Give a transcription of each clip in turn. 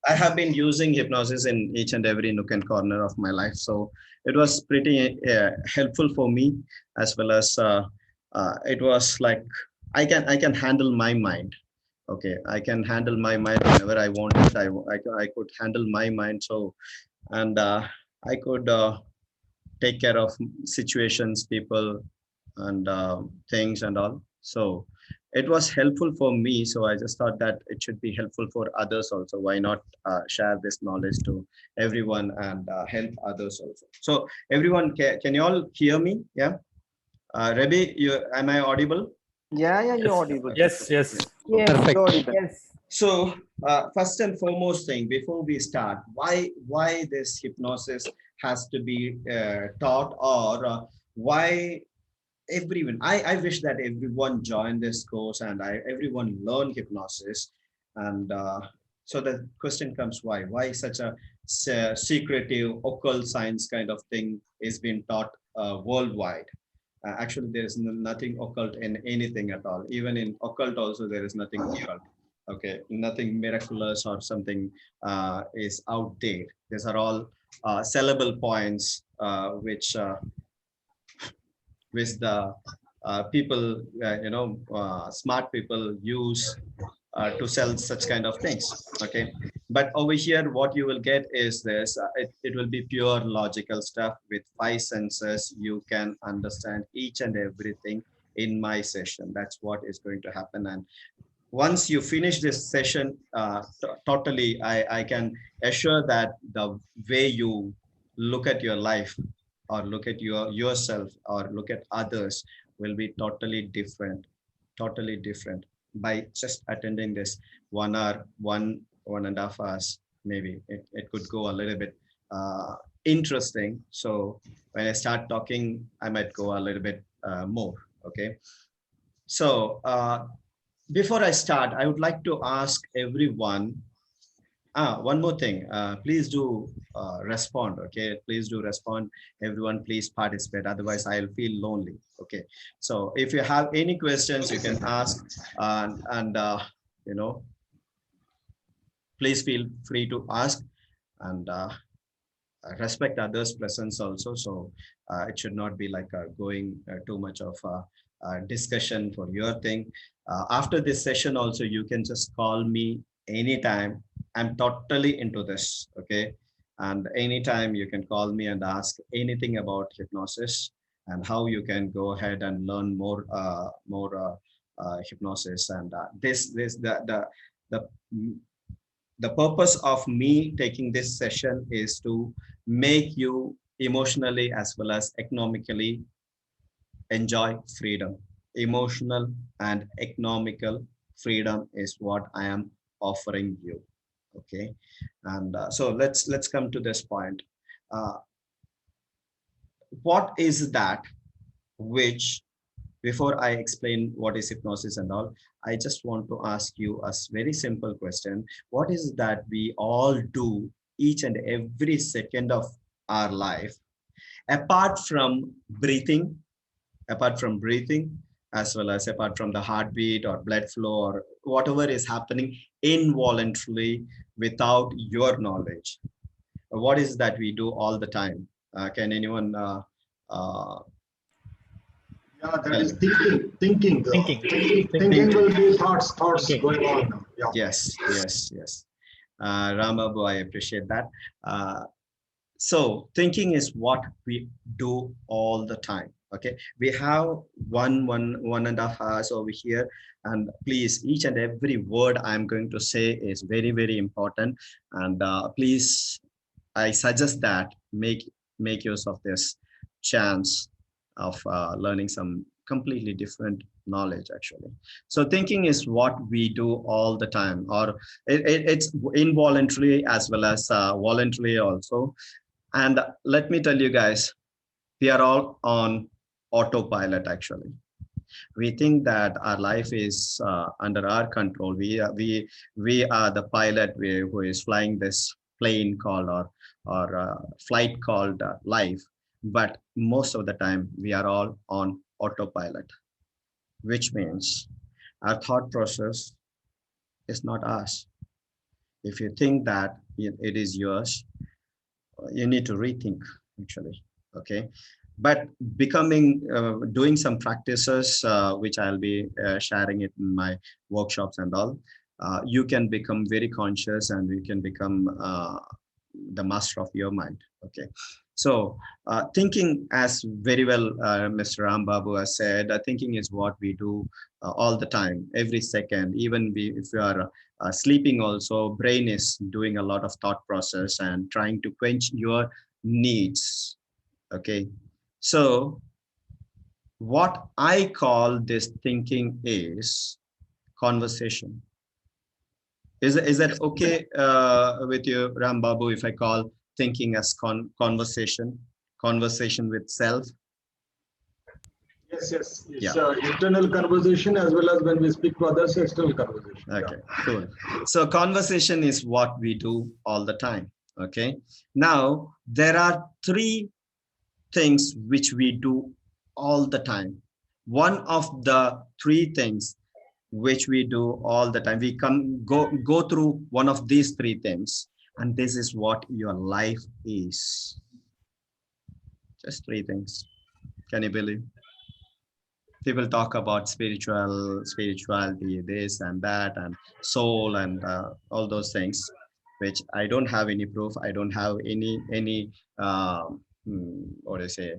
I have been using hypnosis in each and every nook and corner of my life. So it was pretty helpful for me, as well as it was like I can handle my mind. Okay, I can handle my mind whenever I want it. I could handle my mind. So and I could take care of situations, people, and things and all. So it was helpful for me. So I just thought that it should be helpful for others also. Why not share this knowledge to everyone and help others also? So everyone, can you all hear me? Yeah. Rebi, am I audible? Yeah, you're Yes, audible. yes, yes. Yes, Okay. you're Perfect. audible. Yes. So first and foremost thing before we start, why this hypnosis has to be taught, or why everyone, I wish that everyone join this course and everyone learn hypnosis. And so the question comes, why such a secretive occult science kind of thing is being taught worldwide? Actually, there is nothing occult in anything at all. Even in occult also, there is nothing occult. Okay, nothing miraculous or something is out there. These are all sellable points, which the people, smart people use to sell such kind of things. Okay, but over here what you will get is this, it will be pure logical stuff. With five senses you can understand each and everything in my session. That's what is going to happen. And once you finish this session, totally, I can assure that the way you look at your life, or look at yourself, or look at others, will be totally different by just attending this 1 hour, 1.5 hours. Maybe it could go a little bit interesting. So when I start talking, I might go a little bit more. Okay. So before I start, I would like to ask everyone, one more thing. Please do respond. Okay, please do respond. Everyone, please participate. Otherwise, I'll feel lonely. Okay. So if you have any questions, you can ask, and you know, please feel free to ask, and respect others' presence also. So it should not be like going too much of a discussion for your thing. After this session also, you can just call me anytime. I'm totally into this. Okay. And anytime you can call me and ask anything about hypnosis, and how you can go ahead and learn more hypnosis. And this the the purpose of me taking this session is to make you emotionally as well as economically enjoy freedom. Emotional and economical freedom is what I am offering you. Okay. And so let's come to this point. uh, what is that which, before I explain what is hypnosis and all, I just want to ask you a very simple question. What is that we all do each and every second of our life, apart from breathing, as well as apart from the heartbeat or blood flow or whatever is happening involuntarily without your knowledge? What is that we do all the time? Can anyone uh, Yeah, that tell is me? thinking. Thinking, Thinking Thinking. will be thoughts thinking. going on. Yeah. Yes. Ramabu, I appreciate that. Uh, so thinking is what we do all the time. Okay, we have 1.5 hours over here, and please, each and every word I'm going to say is very, very important. And please, I suggest that make use of this chance of learning some completely different knowledge actually. So thinking is what we do all the time, or it's involuntarily as well as voluntarily also. And let me tell you guys, we are all on autopilot actually. We think that our life is under our control. We are the pilot who is flying this plane called, or flight called life. But most of the time we are all on autopilot, which means our thought process is not us. If you think that it is yours, you need to rethink actually. Okay, but becoming doing some practices which I'll be sharing it in my workshops and all, you can become very conscious and you can become the master of your mind. Okay, so thinking, as very well Mr. Ram Babu has said, thinking is what we do all the time, every second. Even if you are sleeping also, brain is doing a lot of thought process and trying to quench your needs. Okay, so what I call this thinking is conversation. Is that okay with you, Ram Babu, if I call thinking as conversation with self? Yes, yes. Yeah. It's internal conversation as well as when we speak to others, external conversation. Okay, cool. So conversation is what we do all the time. Okay. Now there are three things which we do all the time. One of the three things which we do all the time, we go through one of these three things, and this is what your life is. Just three things. Can you believe? People talk about spirituality, this and that, and soul, and all those things, which I don't have any proof. I don't have any what do you say,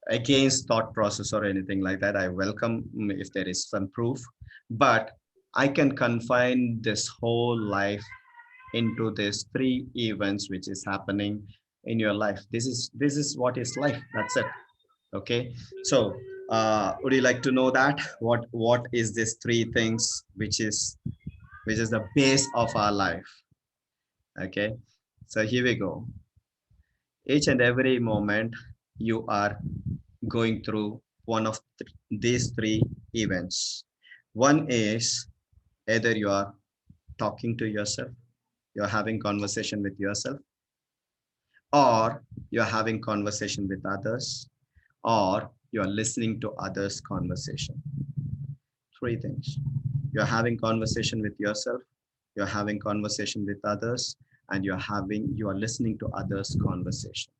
against thought process or anything like that. I welcome if there is some proof, but I can confine this whole life into these three events which is happening in your life. This is what is life. That's it. Okay, so would you like to know that what is these three things which is the base of our life? Okay, so here we go. Each and every moment you are going through one of these three events. One is either you are talking to yourself, you're having conversation with yourself, or you're having conversation with others, or you're listening to others' conversation. Three things. You're having conversation with yourself, you're having conversation with others, and you are listening to others' conversation.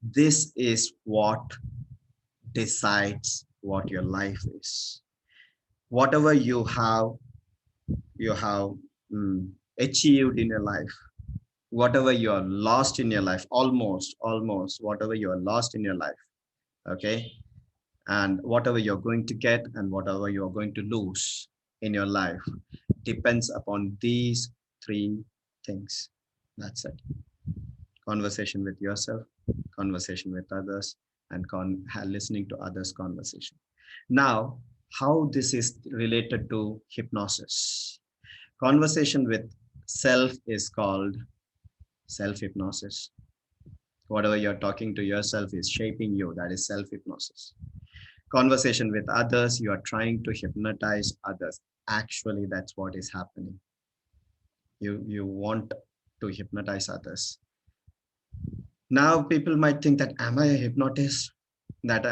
This is what decides what your life is. Whatever you have mm, achieved in your life, whatever you are lost in your life, almost whatever you are lost in your life. Okay, and whatever you're going to get and whatever you're going to lose in your life depends upon these three things. That's it. Conversation with yourself, conversation with others, and listening to others conversation. Now, how this is related to hypnosis? Conversation with self is called self hypnosis. Whatever you're talking to yourself is shaping you, that is self hypnosis. Conversation with others, you are trying to hypnotize others. Actually, that's what is happening. You want to hypnotize others. Now people might think that, am I a hypnotist? That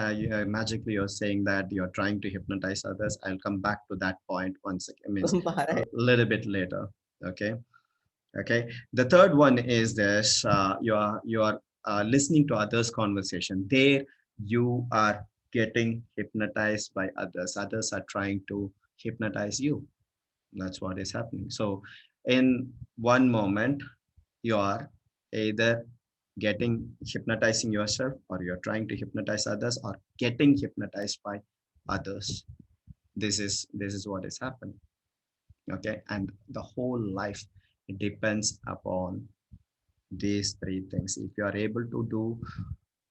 magically you're saying that you're trying to hypnotize others. I'll come back to that point once again, means a little bit later. Okay. Okay, the third one is this, you are listening to others conversation. There you are getting hypnotized by others are trying to hypnotize you. That's what is happening. So in one moment you are either getting hypnotizing yourself, or you're trying to hypnotize others, or getting hypnotized by others. This is what is happening. Okay, and the whole life, it depends upon these three things. If you are able to do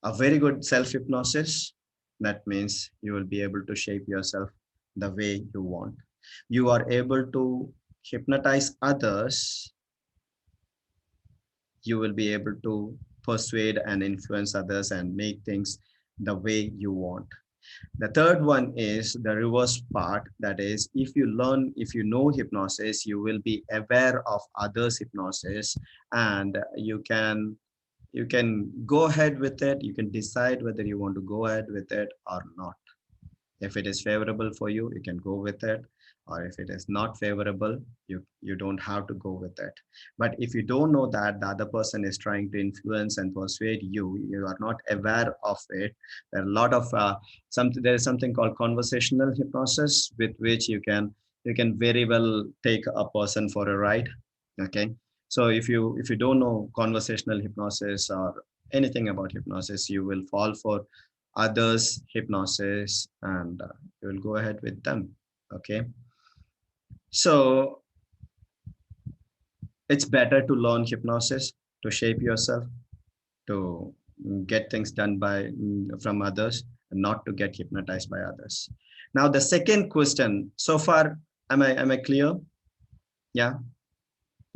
a very good self hypnosis, that means you will be able to shape yourself the way you want. You are able to hypnotize others, you will be able to persuade and influence others and make things the way you want. The third one is the reverse part. That is, if you know hypnosis, you will be aware of others' hypnosis, and you can go ahead with it. You can decide whether you want to go ahead with it or not. If it is favorable for you, you can go with it. or if it is not favorable, you don't have to go with it. But if you don't know that the other person is trying to influence and persuade you, you are not aware of it. There are a lot of there is something called conversational hypnosis, with which you can very well take a person for a ride. Okay, so if you don't know conversational hypnosis or anything about hypnosis, you will fall for others hypnosis, and you will go ahead with them. Okay, so it's better to learn hypnosis to shape yourself, to get things done by from others, and not to get hypnotized by others. Now the second question, so far, am I clear? Yeah,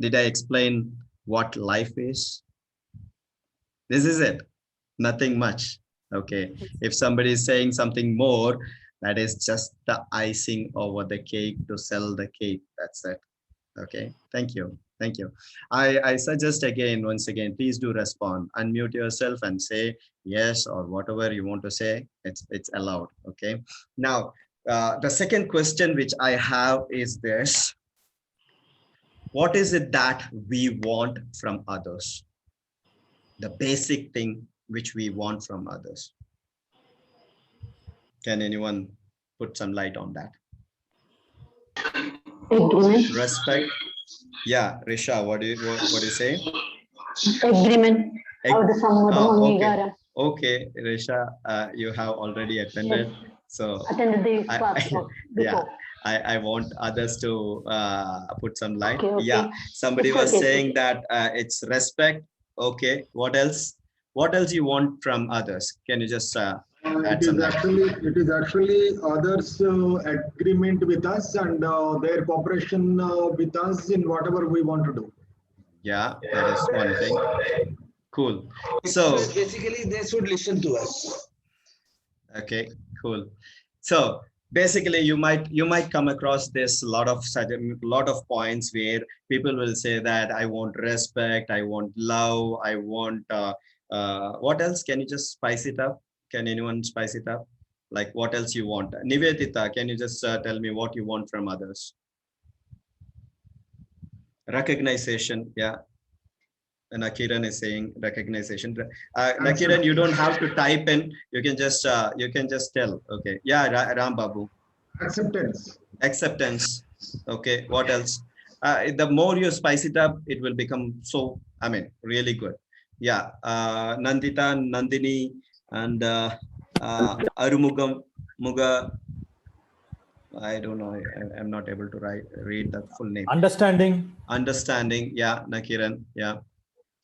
did I explain what life is? This is it, nothing much. Okay, if somebody is saying something more, that is just the icing over the cake to sell the cake. That's it. Okay, thank you. Thank you. I suggest again, once again, please do respond. Unmute yourself and say yes or whatever you want to say. It's allowed. Okay. Now, the second question which I have is this: what is it that we want from others? The basic thing which we want from others. Can anyone put some light on that? Agreement. Respect. Yeah, Risha, what do you say? Agreement. Okay. Okay, Risha, you have already attended. Yes, So attended the class yeah, before. I want others to put some light. Okay, Yeah, okay. somebody It's was okay, it's saying okay. that it's respect. Okay, what else? What else you want from others? Can you just add some light? It is actually others' agreement with us and their cooperation with us in whatever we want to do. Yeah, that is one thing. Cool. So So basically, they should listen to us. okay, cool. So basically, you might come across this lot of points where people will say that I want respect, I want love, I want what else? Can you just spice it up? Can anyone spice it up? Like what else you want? Nivedita, can you just tell me what you want from others? Recognition, yeah. Nakiran is saying recognition. Nakiran, you don't have to type in. You can just tell. Okay. Yeah, Ram Babu. Acceptance. Acceptance. Okay. What else? The more you spice it up, it will become so. I mean, really good. Yeah. Nandita, Nandini, and Arumugam Muga. I don't know. I'm not able to read the full name. Understanding. Understanding. Yeah, Nakiran. Yeah.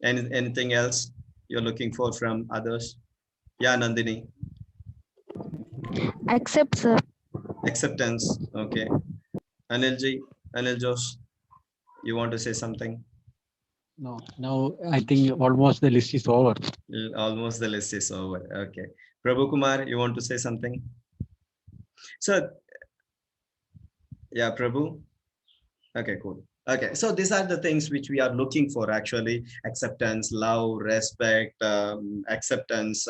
Anything else you're looking for from others? Yeah, Nandini. Accept, sir. Acceptance. Okay. Anilji, Anil Josh, you want to say something? No, now I think almost the list is over. Almost the list is over. Okay. Prabhu Kumar, you want to say something? So, yeah, Prabhu. Okay, cool. Okay, so these are the things which we are looking for actually: acceptance, love, respect, acceptance,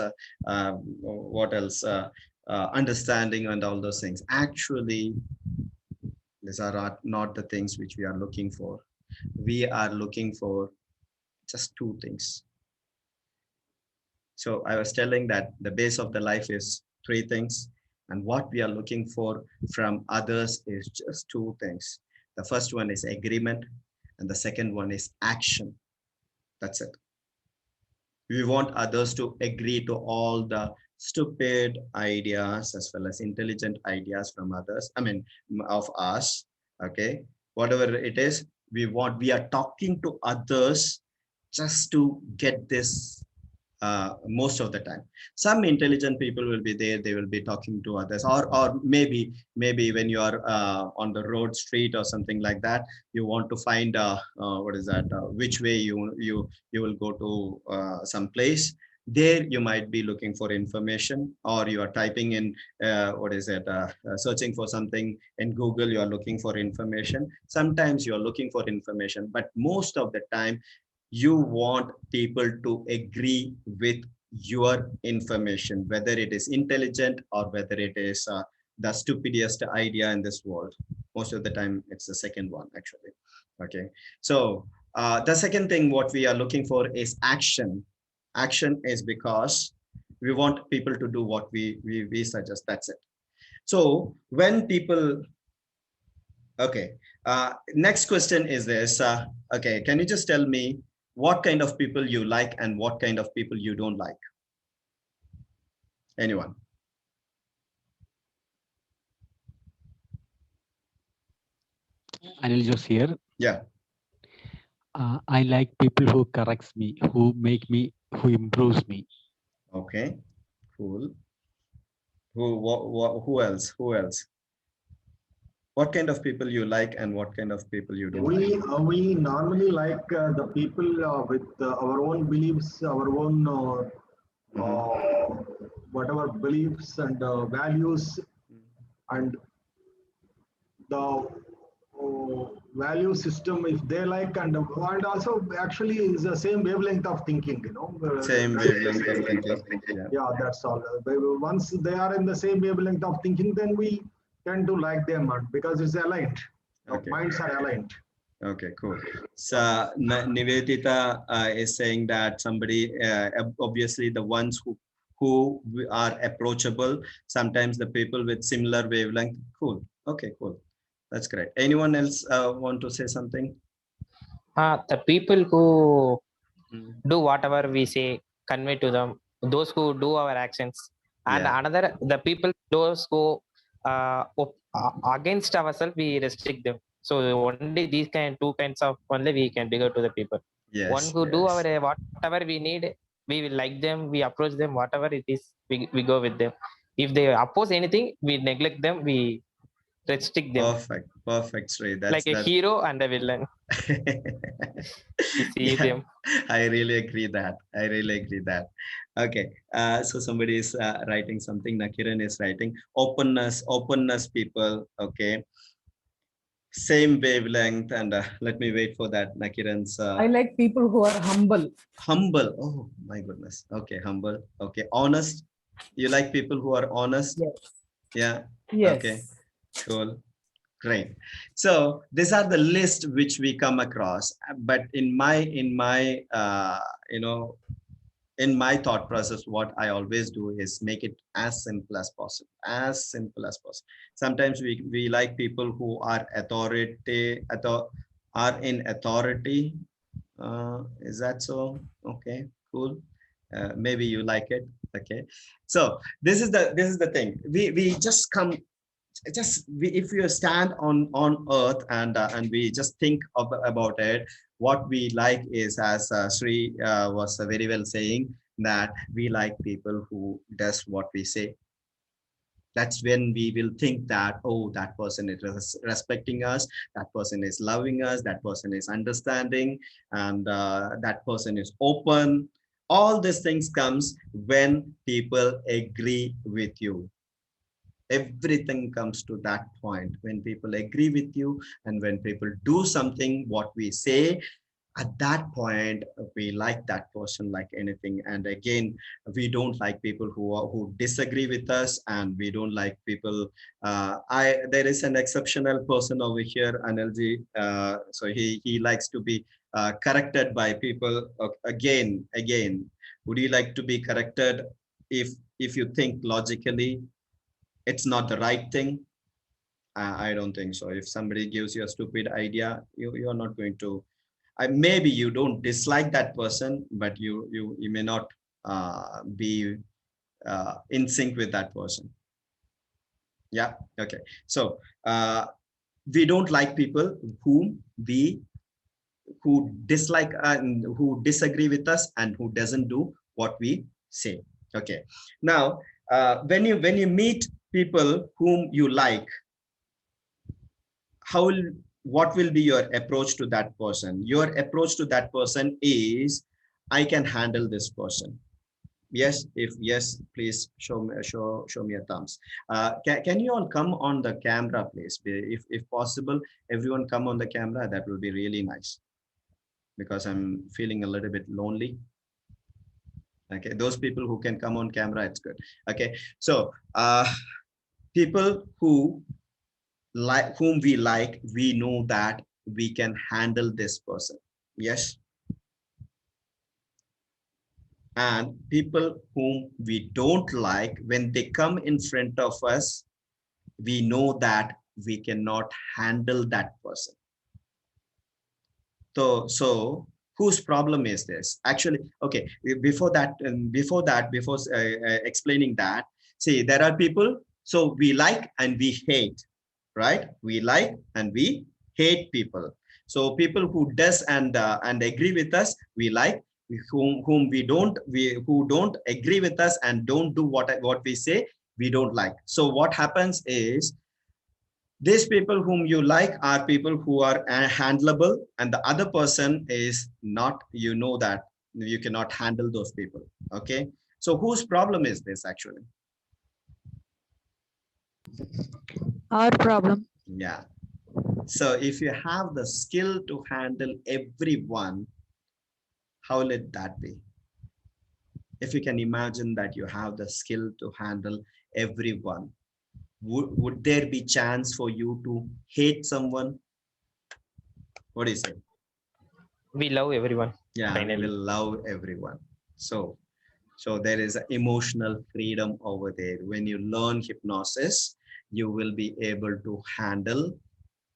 what else? Understanding and all those things. Actually, these are not the things which we are looking for. We are looking for just two things. So I was telling that the base of the life is three things, and what we are looking for from others is just two things. The first one is agreement, and the second one is action. That's it. We want others to agree to all the stupid ideas as well as intelligent ideas from others, I mean, of us. Okay, whatever it is, we are talking to others just to get this. Most of the time, some intelligent people will be there, they will be talking to others, or maybe when you are on the road, street, or something like that, you want to find what is that, which way you will go to some place. There you might be looking for information, or you are typing in what is it, searching for something in Google, you are looking for information. Sometimes you are looking for information, but most of the time you want people to agree with your information, whether it is intelligent or whether it is the stupidest idea in this world. Most of the time, it's the second one, actually. Okay. So the second thing what we are looking for is action. Action is because we want people to do what we suggest. That's it. So when people, okay, next question is this. Okay, can you just tell me what kind of people you like and what kind of people you don't like? Anyone? Anil Jose here. Yeah. I like people who corrects me, who make me, who improves me. Okay. Cool. Who else? Who else? What kind of people you like and what kind of people you don't like? We normally like the people with our own beliefs, our own whatever beliefs and values, and the value system if they like, and also actually is the same wavelength of thinking, Same wavelength of thinking. Yeah. Yeah, that's all. Once they are in the same wavelength of thinking, then we tend to like them because it's aligned. Okay. Minds are aligned. Okay, cool. So Nivedita is saying that somebody, obviously the ones who are approachable, sometimes the people with similar wavelength. Cool. Okay, cool. That's great. Anyone else want to say something? The people who Mm. do whatever we say, convey to them, those who do our actions, and Yeah. another, the people, those who against ourselves, we restrict them. So only these two kinds of only we can figure to the people. One Yes. who do our Yes. whatever we need, we will like them, we approach them, whatever it is, we go with them. If they oppose anything, we neglect them, we restrict them. Perfect. Perfect, Sri. Like a hero and a villain. We see Yeah, them. I really agree that. I really agree that. Okay. So somebody is writing something. Nakiran is writing openness people. Okay. Same wavelength. And let me wait for that. Nakiran's I like people who are humble. humble. Oh my goodness. Okay. Humble. Okay. Honest. You like people who are honest? Yes. Yeah. Yes. Okay. Cool. Great. So these are the list which we come across. But in my in my thought process, what I always do is make it as simple as possible. As simple as possible. Sometimes we like people who are are in authority. Is that so? Okay, cool. Maybe you like it. Okay. So this is the thing. We just come if you stand on earth and we just think about it, what we like is, as Sri was very well saying, that we like people who does what we say. That's when we will think that, oh, that person is respecting us, that person is loving us, that person is understanding, and that person is open. All these things comes when people agree with you. Everything comes to that point when people agree with you, and when people do something what we say, at that point we like that person like anything. And again, we don't like people who disagree with us, and we don't like people there is an exceptional person over here, Anilji. So he likes to be corrected by people. Again, would you like to be corrected if you think logically it's not the right thing? I don't think so. If somebody gives you a stupid idea, you're not going to. Maybe you don't dislike that person, but you may not be in sync with that person. Yeah. Okay. So we don't like people who dislike and who disagree with us and who doesn't do what we say. Okay. Now, when you meet people whom you like, what will be your approach to that person? Your approach to that person is, I can handle this person. Yes, if yes, please show me a thumbs. Can you all come on the camera, please? If possible, everyone come on the camera. That will be really nice, because I'm feeling a little bit lonely. Okay, those people who can come on camera, it's good. Okay, so People whom we like, we know that we can handle this person. Yes. And people whom we don't like, when they come in front of us, we know that we cannot handle that person. So whose problem is this? Actually, okay, before explaining that, see, there are people, so we like and we hate, right? We like and we hate people. So people who does and agree with us, we like. Whom who don't agree with us and don't do what we say, we don't like. So what happens is, these people whom you like are people who are handleable, and the other person is not, you know that you cannot handle those people. Okay. So whose problem is this actually? Our problem. Yeah. So if you have the skill to handle everyone, how will it that be? If you can imagine that you have the skill to handle everyone, would there be chance for you to hate someone? What do you say? We love everyone. Yeah, we Finally. will love everyone. So there is an emotional freedom over there. When you learn hypnosis, you will be able to handle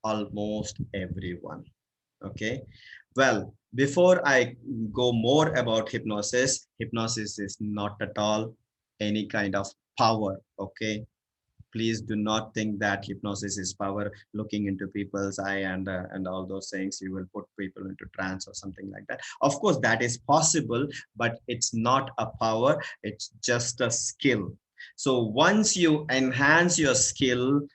almost everyone. Okay. Well, before I go more about hypnosis, hypnosis is not at all any kind of power. Okay. Please do not think that hypnosis is power, looking into people's eye and all those things. You will put people into trance or something like that. Of course, that is possible, but it's not a power. It's just a skill. So once you enhance your skill,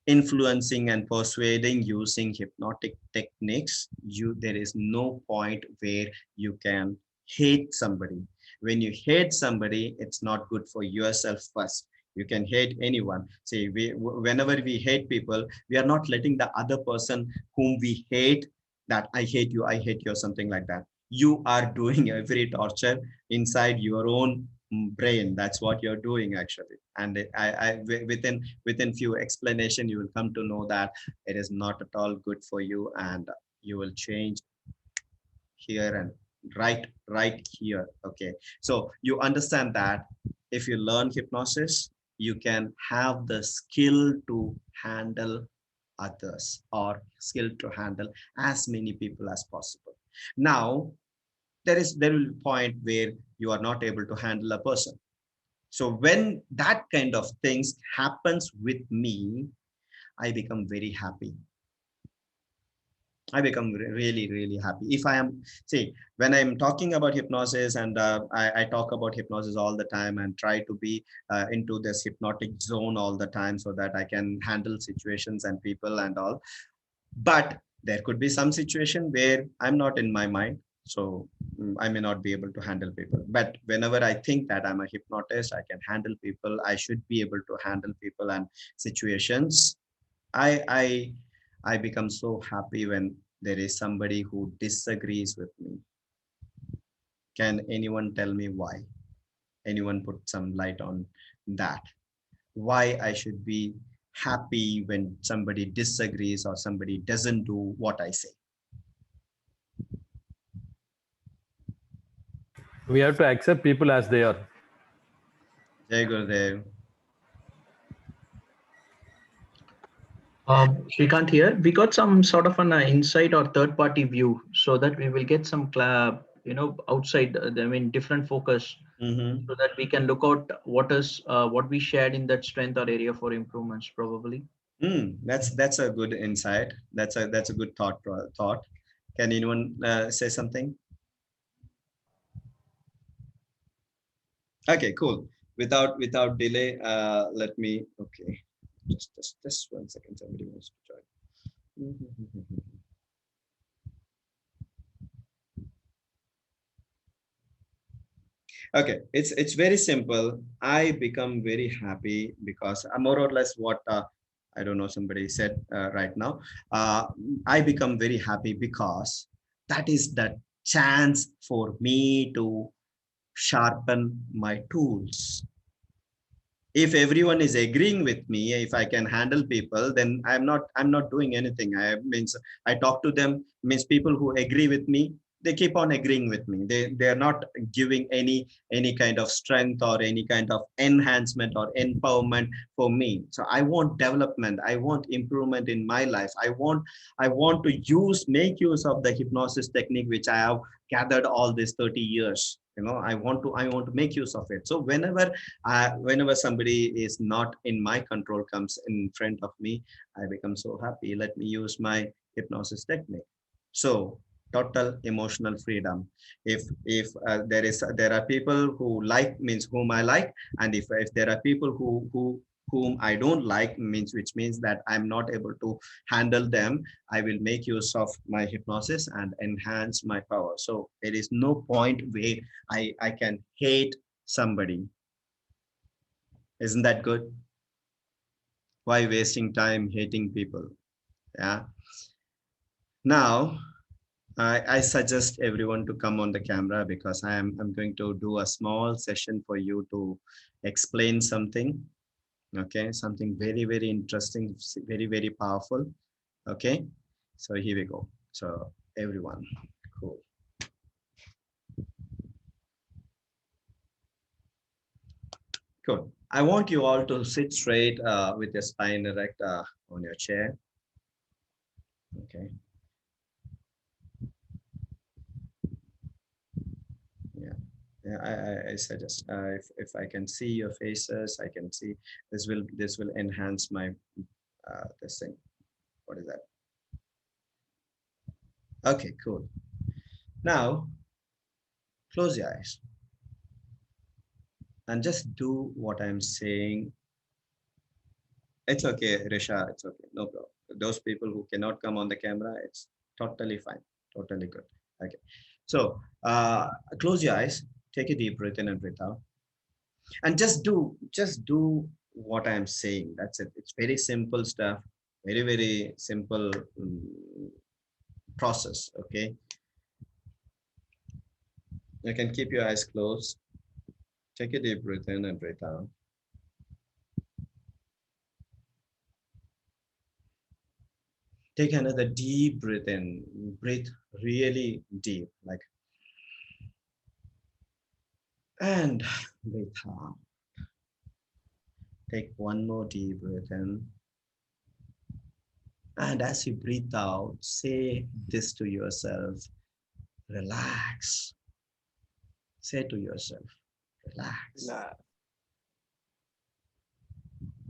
influencing and persuading using hypnotic techniques, there is no point where you can hate somebody. When you hate somebody, it's not good for yourself first. You can hate anyone. See, whenever we hate people, we are not letting the other person whom we hate, that I hate you, I hate you, or something like that. You are doing every torture inside your own brain. That's what you're doing actually. And within few explanation, you will come to know that it is not at all good for you, and you will change here and right here. Okay. So you understand that if you learn hypnosis, you can have the skill to handle others, or skill to handle as many people as possible. Now, there will be a point where you are not able to handle a person. So when that kind of things happens with me, I become very happy. I become really, really happy. If I am, see, when I'm talking about hypnosis, and I talk about hypnosis all the time and try to be into this hypnotic zone all the time so that I can handle situations and people and all. But there could be some situation where I'm not in my mind. So I may not be able to handle people. But whenever I think that I'm a hypnotist, I can handle people, I should be able to handle people and situations. I I I become so happy when there is somebody who disagrees with me. Can anyone tell me why? Anyone put some light on that? Why I should be happy when somebody disagrees or somebody doesn't do what I say? We have to accept people as they are. Jai Gurudev. Shrikant here. We got some sort of an insight or third party view so that we will get some, outside, different focus Mm-hmm. so that we can look out what we shared in that strength or area for improvements probably. That's a good insight. That's a good thought. Can anyone say something? Okay, cool. Without delay, let me. Okay, just 1 second. Somebody wants to join. Okay, it's very simple. I become very happy because more or less what I don't know, somebody said right now. I become very happy because that is the chance for me to sharpen my tools. If everyone is agreeing with me, if I can handle people, then I'm not doing anything. I talk to them, means people who agree with me, they keep on agreeing with me. They're not giving any kind of strength or any kind of enhancement or empowerment for me. So I want development, I want improvement in my life. I want to make use of the hypnosis technique which I have gathered all these 30 years. I want to make use of it. So whenever somebody is not in my control comes in front of me, I become so happy. Let me use my hypnosis technique. So total emotional freedom. If there are people who like, means whom I like, and if there are people whom I don't like, which means that I'm not able to handle them, I will make use of my hypnosis and enhance my power. So there is no point where I can hate somebody. Isn't that good? Why wasting time hating people? Yeah. Now I suggest everyone to come on the camera, because I'm going to do a small session for you to explain something. Okay, something very, very interesting, very, very powerful. Okay, so here we go. So everyone, cool. Cool. I want you all to sit straight with your spine erect on your chair. Okay. Yeah. Yeah, I suggest if I can see your faces, I can see this will enhance my this thing. What is that? Okay, cool. Now close your eyes and just do what I'm saying. It's okay, Risha. It's okay. No problem. Those people who cannot come on the camera, it's totally fine. Totally good. Okay. So close your eyes. Take a deep breath in and breathe out. And just do what I'm saying. That's it. It's very simple stuff. Very, very simple process. Okay. You can keep your eyes closed. Take a deep breath in and breathe out. Take another deep breath in. Breathe really deep, like, and breathe out. Take one more deep breath in. And as you breathe out, say this to yourself: relax. Say to yourself, relax.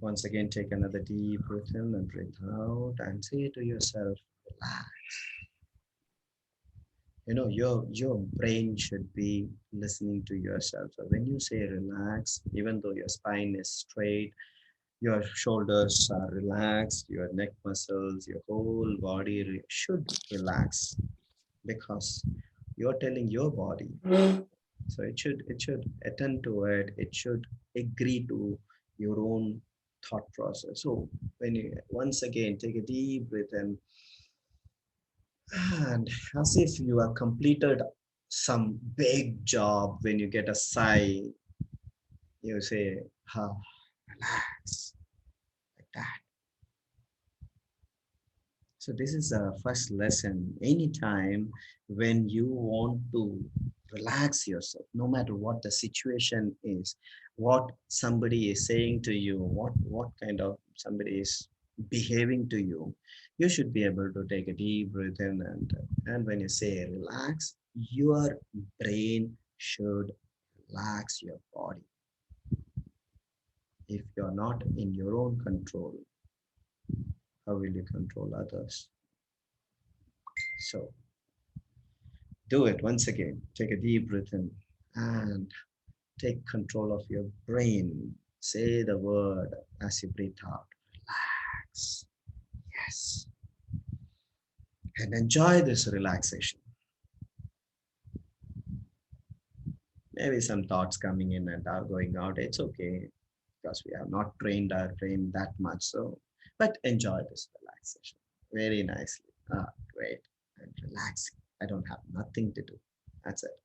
Once again, take another deep breath in and breathe out, and say to yourself, relax. Your brain should be listening to yourself. So when you say relax, even though your spine is straight, your shoulders are relaxed, your neck muscles, your whole body should relax, because you're telling your body. So it should attend to it. It should agree to your own thought process. So when you once again take a deep breath in, and as if you have completed some big job, when you get a sigh, you say, relax, like that. So this is a first lesson. Anytime when you want to relax yourself, no matter what the situation is, what somebody is saying to you, what kind of somebody is behaving to you, you should be able to take a deep breath in, and when you say relax, your brain should relax your body. If you're not in your own control, how will you control others? So do it once again. Take a deep breath in and take control of your brain. Say the word as you breathe out. Relax. Yes. And enjoy this relaxation. Maybe some thoughts coming in and are going out. It's okay, because we have not trained our brain that much. So, but enjoy this relaxation very nicely. Great and relaxing. I don't have nothing to do. That's it.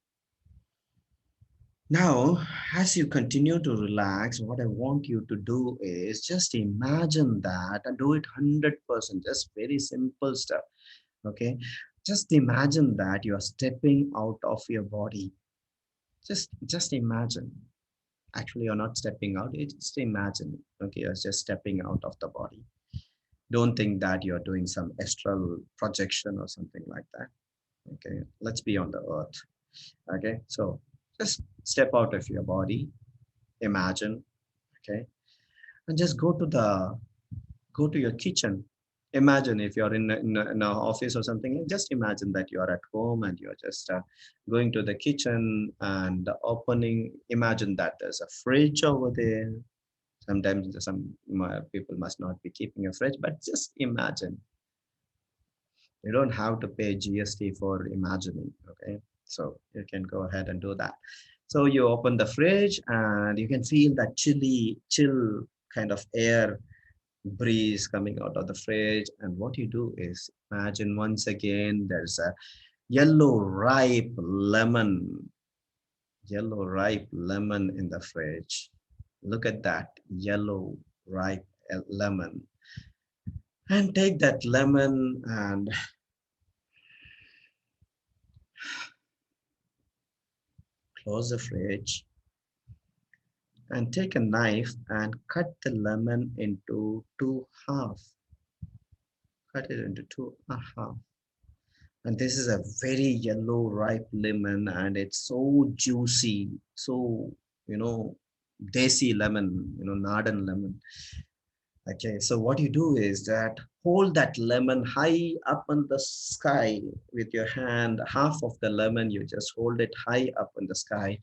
Now, as you continue to relax, what I want you to do is just imagine that and do it 100%, just very simple stuff. Okay. Just imagine that you are stepping out of your body. Just imagine. Actually, you're not stepping out, it's just imagine. Okay, you're just stepping out of the body. Don't think that you're doing some astral projection or something like that. Okay, let's be on the earth. Okay, so just step out of your body, imagine. Okay, and just go to your kitchen. Imagine if you're in a office or something, just imagine that you are at home and you're just going to the kitchen and opening. Imagine that there's a fridge over there. Sometimes some people must not be keeping a fridge, but just imagine. You don't have to pay GST for imagining. Okay, so you can go ahead and do that. So you open the fridge and you can feel that chill kind of air breeze coming out of the fridge. And what you do is imagine once again there's a yellow ripe lemon in the fridge. Look at that yellow ripe lemon, and take that lemon and close the fridge and take a knife and cut the lemon into two halves. Cut it into two halves. And this is a very yellow ripe lemon and it's so juicy, so desi lemon, Nadan lemon. Okay, so what you do is that hold that lemon high up in the sky with your hand. Half of the lemon, you just hold it high up in the sky.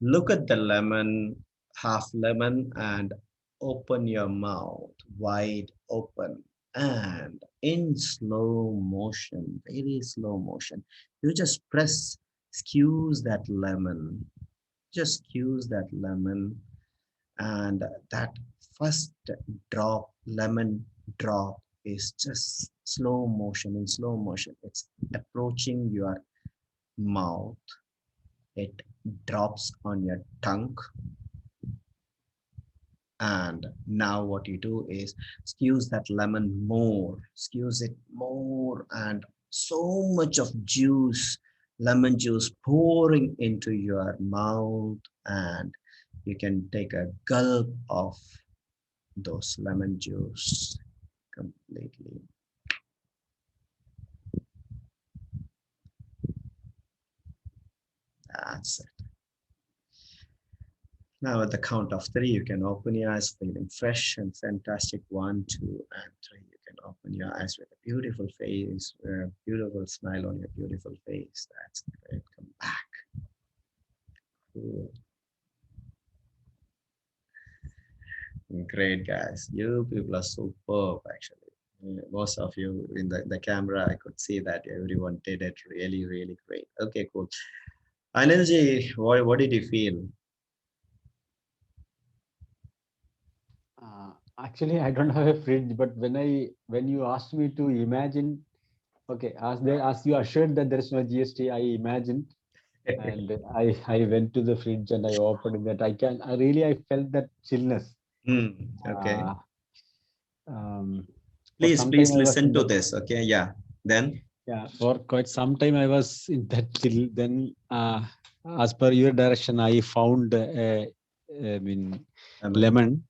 Look at the lemon, half lemon, and open your mouth wide open. And in slow motion, very slow motion, you just squeeze that lemon. Just squeeze that lemon, and that first lemon drop is just slow motion. In slow motion, it's approaching your mouth. It drops on your tongue, and now what you do is squeeze that lemon more, squeeze it more, and so much of lemon juice pouring into your mouth, and you can take a gulp of those lemon juice completely. That's it. Now at the count of 3, you can open your eyes feeling fresh and fantastic. 1, 2, and 3. You can open your eyes with a beautiful face, a beautiful smile on your beautiful face. That's great. Come back. Cool. Great, guys. You people are superb, actually. Most of you in the camera, I could see that everyone did it really, really great. Okay, cool. Anilji, what did you feel? Actually, I don't have a fridge, but when you asked me to imagine, okay, as you assured that there is no GST, I imagined, and I went to the fridge and I opened that. I felt that chillness. Okay. For Please some time I was listen in to that. this. Okay, yeah. Then. Yeah, for quite some time I was in that chill. Then, as per your direction, I found lemon.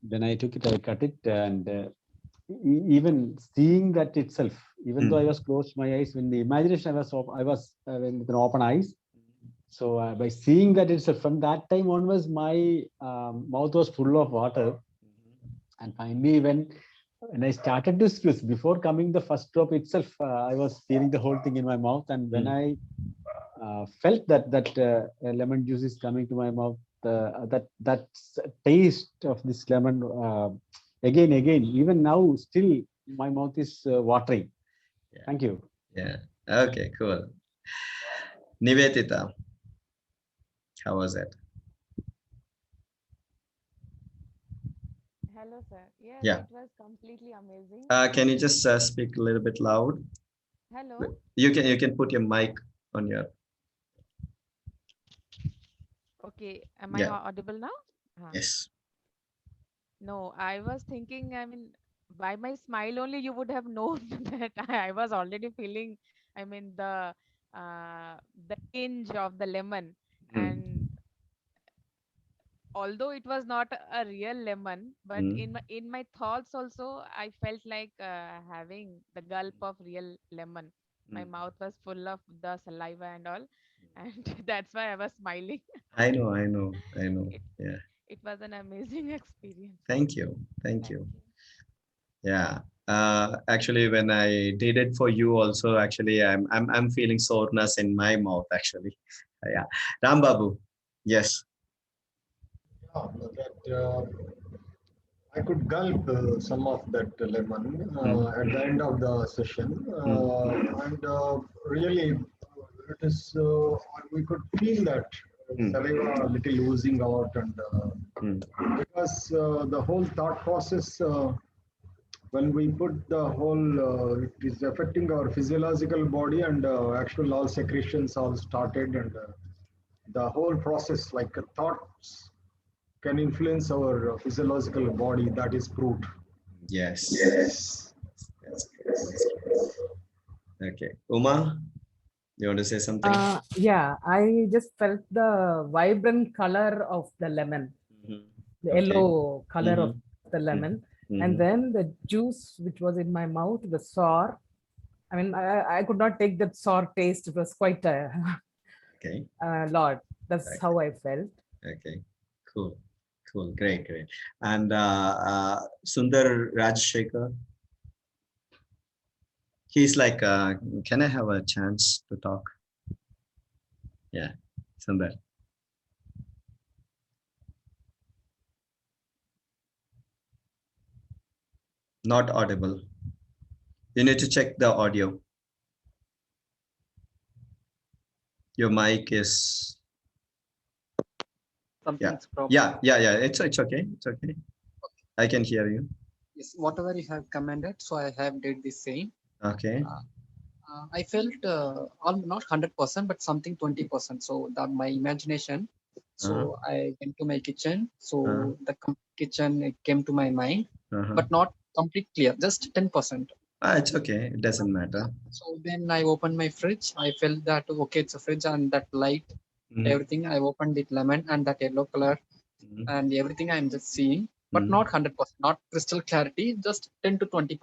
Then I took it, I cut it, and even seeing that itself, even though I was closed my eyes, when the imagination with open eyes. So by seeing that itself, from that time onwards, my mouth was full of water. And finally, when I started to squeeze, before coming the first drop itself, I was feeling the whole thing in my mouth. And when I felt that lemon juice is coming to my mouth, that taste of this lemon, again, even now, still my mouth is watering. Yeah. Thank you. Yeah. Okay, cool. Nivedita, how was it? Hello, sir. Yes, Yeah. it was completely amazing. Can you just speak a little bit loud? Hello. You can put your mic on your. Okay, am I Yeah. audible now? Yes. No, I was thinking, I mean, by my smile only you would have known that I was already feeling, I mean, the tinge of the lemon. Mm. And although it was not a real lemon, but Mm. in my thoughts also, I felt like having the gulp of real lemon. My Mm. mouth was full of the saliva and all, and that's why I was smiling. I know, I know, I know. It Yeah. it was an amazing experience. Thank you. Thank Thank you. you. Yeah. Actually, when I did it for you also, actually, I'm feeling soreness in my mouth, actually. Yeah. Ram Babu. Yes. Yeah, that I could gulp some of that lemon at the end of the session, Mm. and really, it is we could feel that Mm. saliva a little oozing out, and Mm. because the whole thought process when we put the whole it is affecting our physiological body, and actual all secretions all started, and the whole process like thoughts can influence our physiological body, that is proved. Yes. Yes. That's great. That's great. Okay. Uma, you want to say something? Yeah, I just felt the vibrant color of the lemon, Mhm. the Okay. yellow color of Mhm. the lemon. And Mhm. then the juice which was in my mouth, the sour. I mean, I could not take that sour taste. It was quite a, Okay. a lot. That's Okay. how I felt. Okay. Cool. Cool. Great. Great. And Sundar Rajshekar, he's like, can I have a chance to talk? Yeah. Sundar. Not audible. You need to check the audio. Your mic is. Yeah. Something's problem. Yeah. It's okay. It's okay. I can hear you. Yes, whatever you have commanded, so I have did the same. Okay. I felt not 100%, but something 20%. So that my imagination. So I went to my kitchen. So the kitchen it came to my mind, but not complete clear, just 10%. It's okay. It doesn't matter. So then I opened my fridge. I felt that okay, it's a fridge, and that light, everything. I opened it lemon and that yellow color, and everything I'm just seeing, but not 100%, not crystal clarity, just 10 to 20%.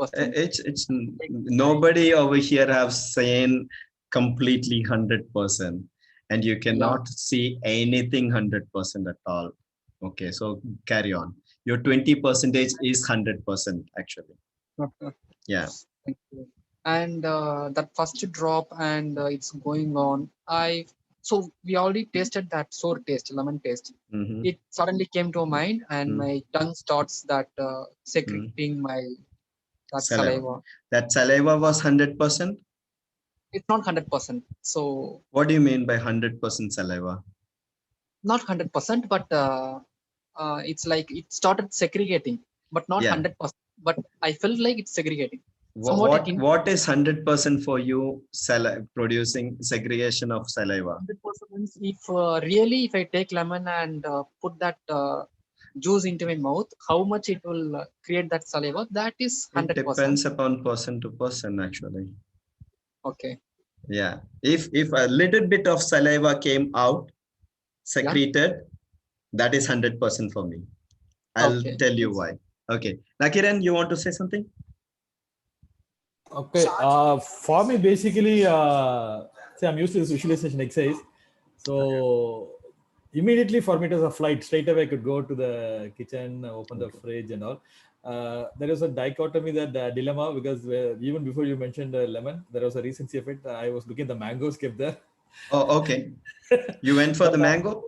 It's nobody over here have seen completely 100%, and you cannot see anything 100% at all. Okay, so carry on. Your 20% is 100% actually. Yeah. Thank you. And that first drop, and it's going on. So we already tasted that sour taste, lemon taste. It suddenly came to mind, and my tongue starts that secreting that saliva. That saliva was 100%. It's not 100%. So what do you mean by 100% saliva? Not 100%, but it's like it started segregating, but not 100%. But I felt like it's segregating. What is 100% for you? Producing segregation of saliva. 100% means if really if I take lemon and put that juice into my mouth, how much it will create that saliva? That is 100%. It depends upon person to person actually. Okay. Yeah. If a little bit of saliva came out, secreted, that is 100% for me. I'll tell you why. Okay. Nakiran, you want to say something? Okay. For me, basically, say I'm used to this visualization exercise. So immediately for me, it was a flight. Straight away, I could go to the kitchen, open the fridge and all. There was a dichotomy, that dilemma, because even before you mentioned lemon, there was a recency of it. I was looking at the mangoes kept there. Oh, okay. You went for the mango?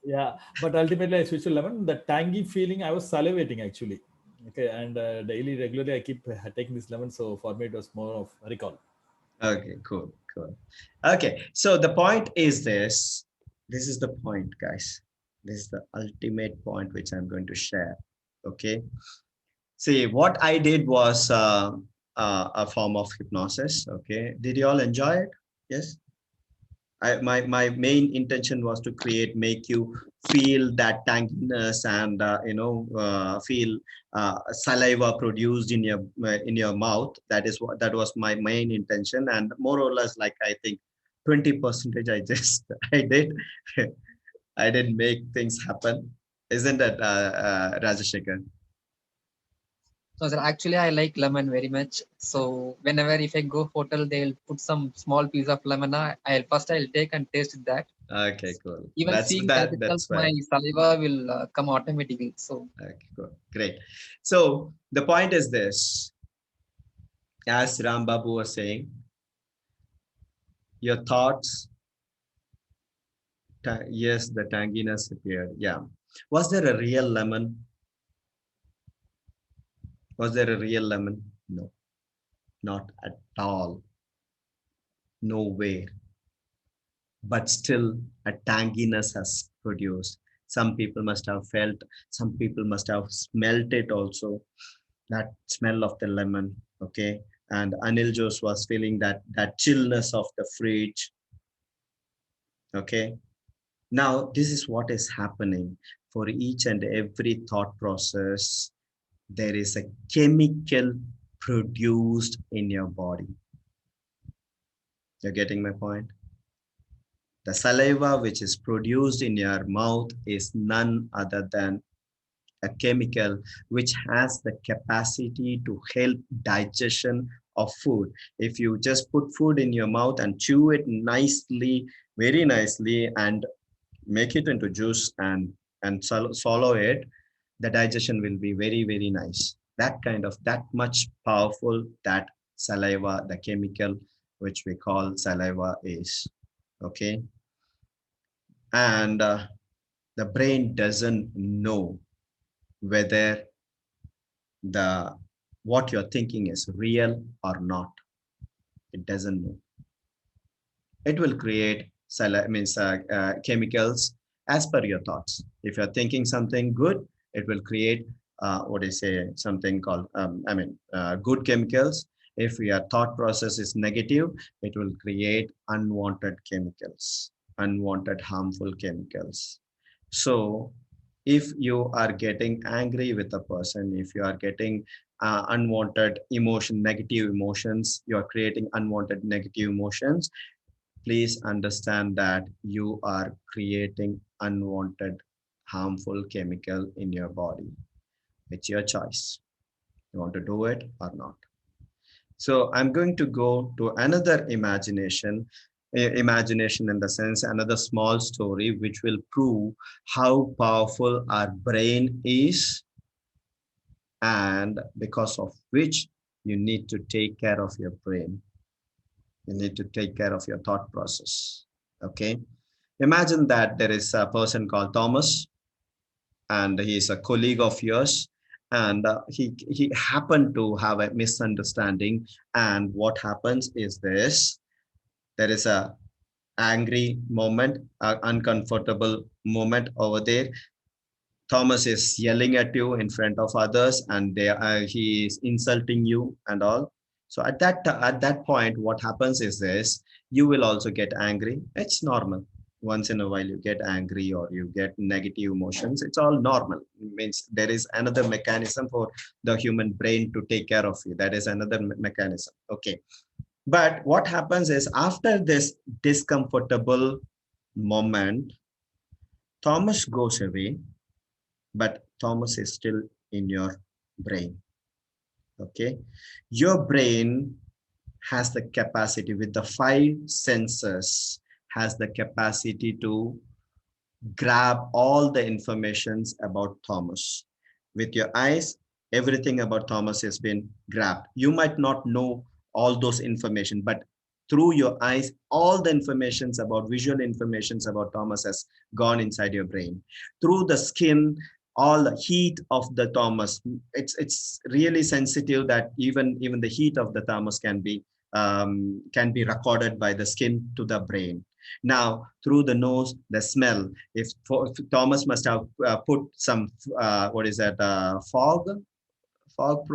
Yeah, but ultimately I switched to lemon. The tangy feeling, I was salivating actually. Okay, and daily, regularly, I keep taking this lemon. So for me, it was more of a recall. Okay, cool. Okay, so the point is this. This is the point, guys. This is the ultimate point which I'm going to share. Okay. See, what I did was a form of hypnosis. Okay. Did you all enjoy it? Yes. My main intention was to make you feel that tanginess and feel saliva produced in your mouth. That was my main intention, and more or less, like, I think 20% I just I did. I didn't make things happen, isn't it, Rajashekar? So sir, actually I like lemon very much. So whenever if I go hotel, they'll put some small piece of lemon. I'll take and taste that. Okay, cool. Even seeing that itself, That's my fine. saliva will come automatically. So Okay, cool. Great. So the point is this, as Ram Babu was saying, your thoughts, yes, the tanginess appeared. Yeah. Was there a real lemon? Was there a real lemon? No, not at all. Nowhere. But still, a tanginess has produced. Some people must have felt, some people must have smelt it also, that smell of the lemon. Okay. And Anil Jose was feeling that chillness of the fridge. Okay. Now, this is what is happening for each and every thought process. There is a chemical produced in your body. You're getting my point? The saliva which is produced in your mouth is none other than a chemical which has the capacity to help digestion of food. If you just put food in your mouth and chew it nicely, very nicely, and make it into juice and swallow it, the digestion will be very, very nice. That much powerful that saliva, the chemical which we call saliva is. Okay. And the brain doesn't know whether the what you're thinking is real or not. It doesn't know. It will create chemicals as per your thoughts. If you're thinking something good, it will create something called good chemicals. If your thought process is negative, it will create unwanted chemicals, unwanted harmful chemicals. So if you are getting angry with a person, if you are getting unwanted emotion, negative emotions, you are creating unwanted negative emotions, please understand that you are creating unwanted harmful chemical in your body. It's your choice. You want to do it or not. So I'm going to go to another imagination in the sense, another small story, which will prove how powerful our brain is, and because of which you need to take care of your brain. You need to take care of your thought process. Okay. Imagine that there is a person called Thomas, and he is a colleague of yours, and he happened to have a misunderstanding. And what happens is this: there is a angry moment, an uncomfortable moment over there. Thomas is yelling at you in front of others, and he is insulting you and all. So at that point, what happens is this: you will also get angry. It's normal. Once in a while, you get angry or you get negative emotions. It's all normal. It means there is another mechanism for the human brain to take care of you. That is another mechanism. Okay. But what happens is, after this discomfortable moment, Thomas goes away, but Thomas is still in your brain. Okay. Your brain has the capacity, with the 5 senses, has the capacity to grab all the informations about Thomas. With your eyes, everything about Thomas has been grabbed. You might not know all those information, but through your eyes, all the informations about visual informations about Thomas has gone inside your brain. Through the skin, all the heat of the Thomas, it's really sensitive that even the heat of the Thomas can be recorded by the skin to the brain. Now, through the nose, the smell. If Thomas must have put some fog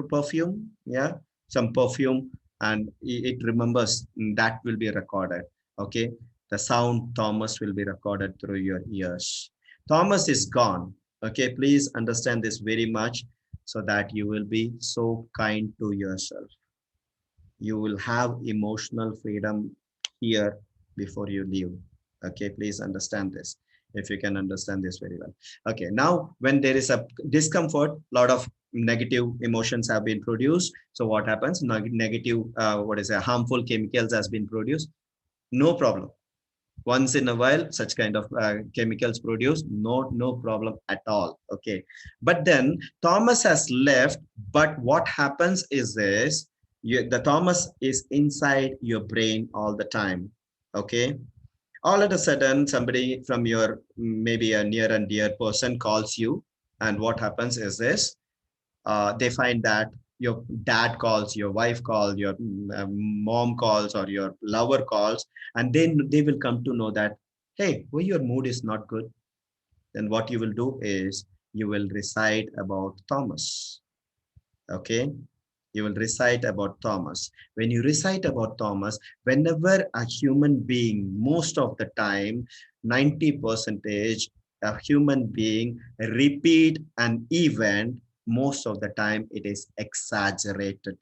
perfume, yeah, some perfume, and it remembers, that will be recorded. Okay. The sound Thomas will be recorded through your ears. Thomas is gone. Okay, please understand this very much so that you will be so kind to yourself. You will have emotional freedom here before you leave. Okay, please understand this. If you can understand this very well. Okay, now when there is a discomfort, a lot of negative emotions have been produced. So what happens? Negative, harmful chemicals has been produced. No problem. Once in a while, such kind of chemicals produced, no problem at all. Okay, but then Thomas has left. But what happens is this: the Thomas is inside your brain all the time. Okay, all of a sudden, somebody from your maybe a near and dear person calls you, and what happens is this: they find that your dad calls, your wife calls, your mom calls, or your lover calls, and then they will come to know that, hey, well, your mood is not good. Then what you will do is you will recite about Thomas. Okay, you will recite about Thomas. When you recite about Thomas, whenever a human being, most of the time, 90% a human being repeat an event, most of the time it is exaggerated.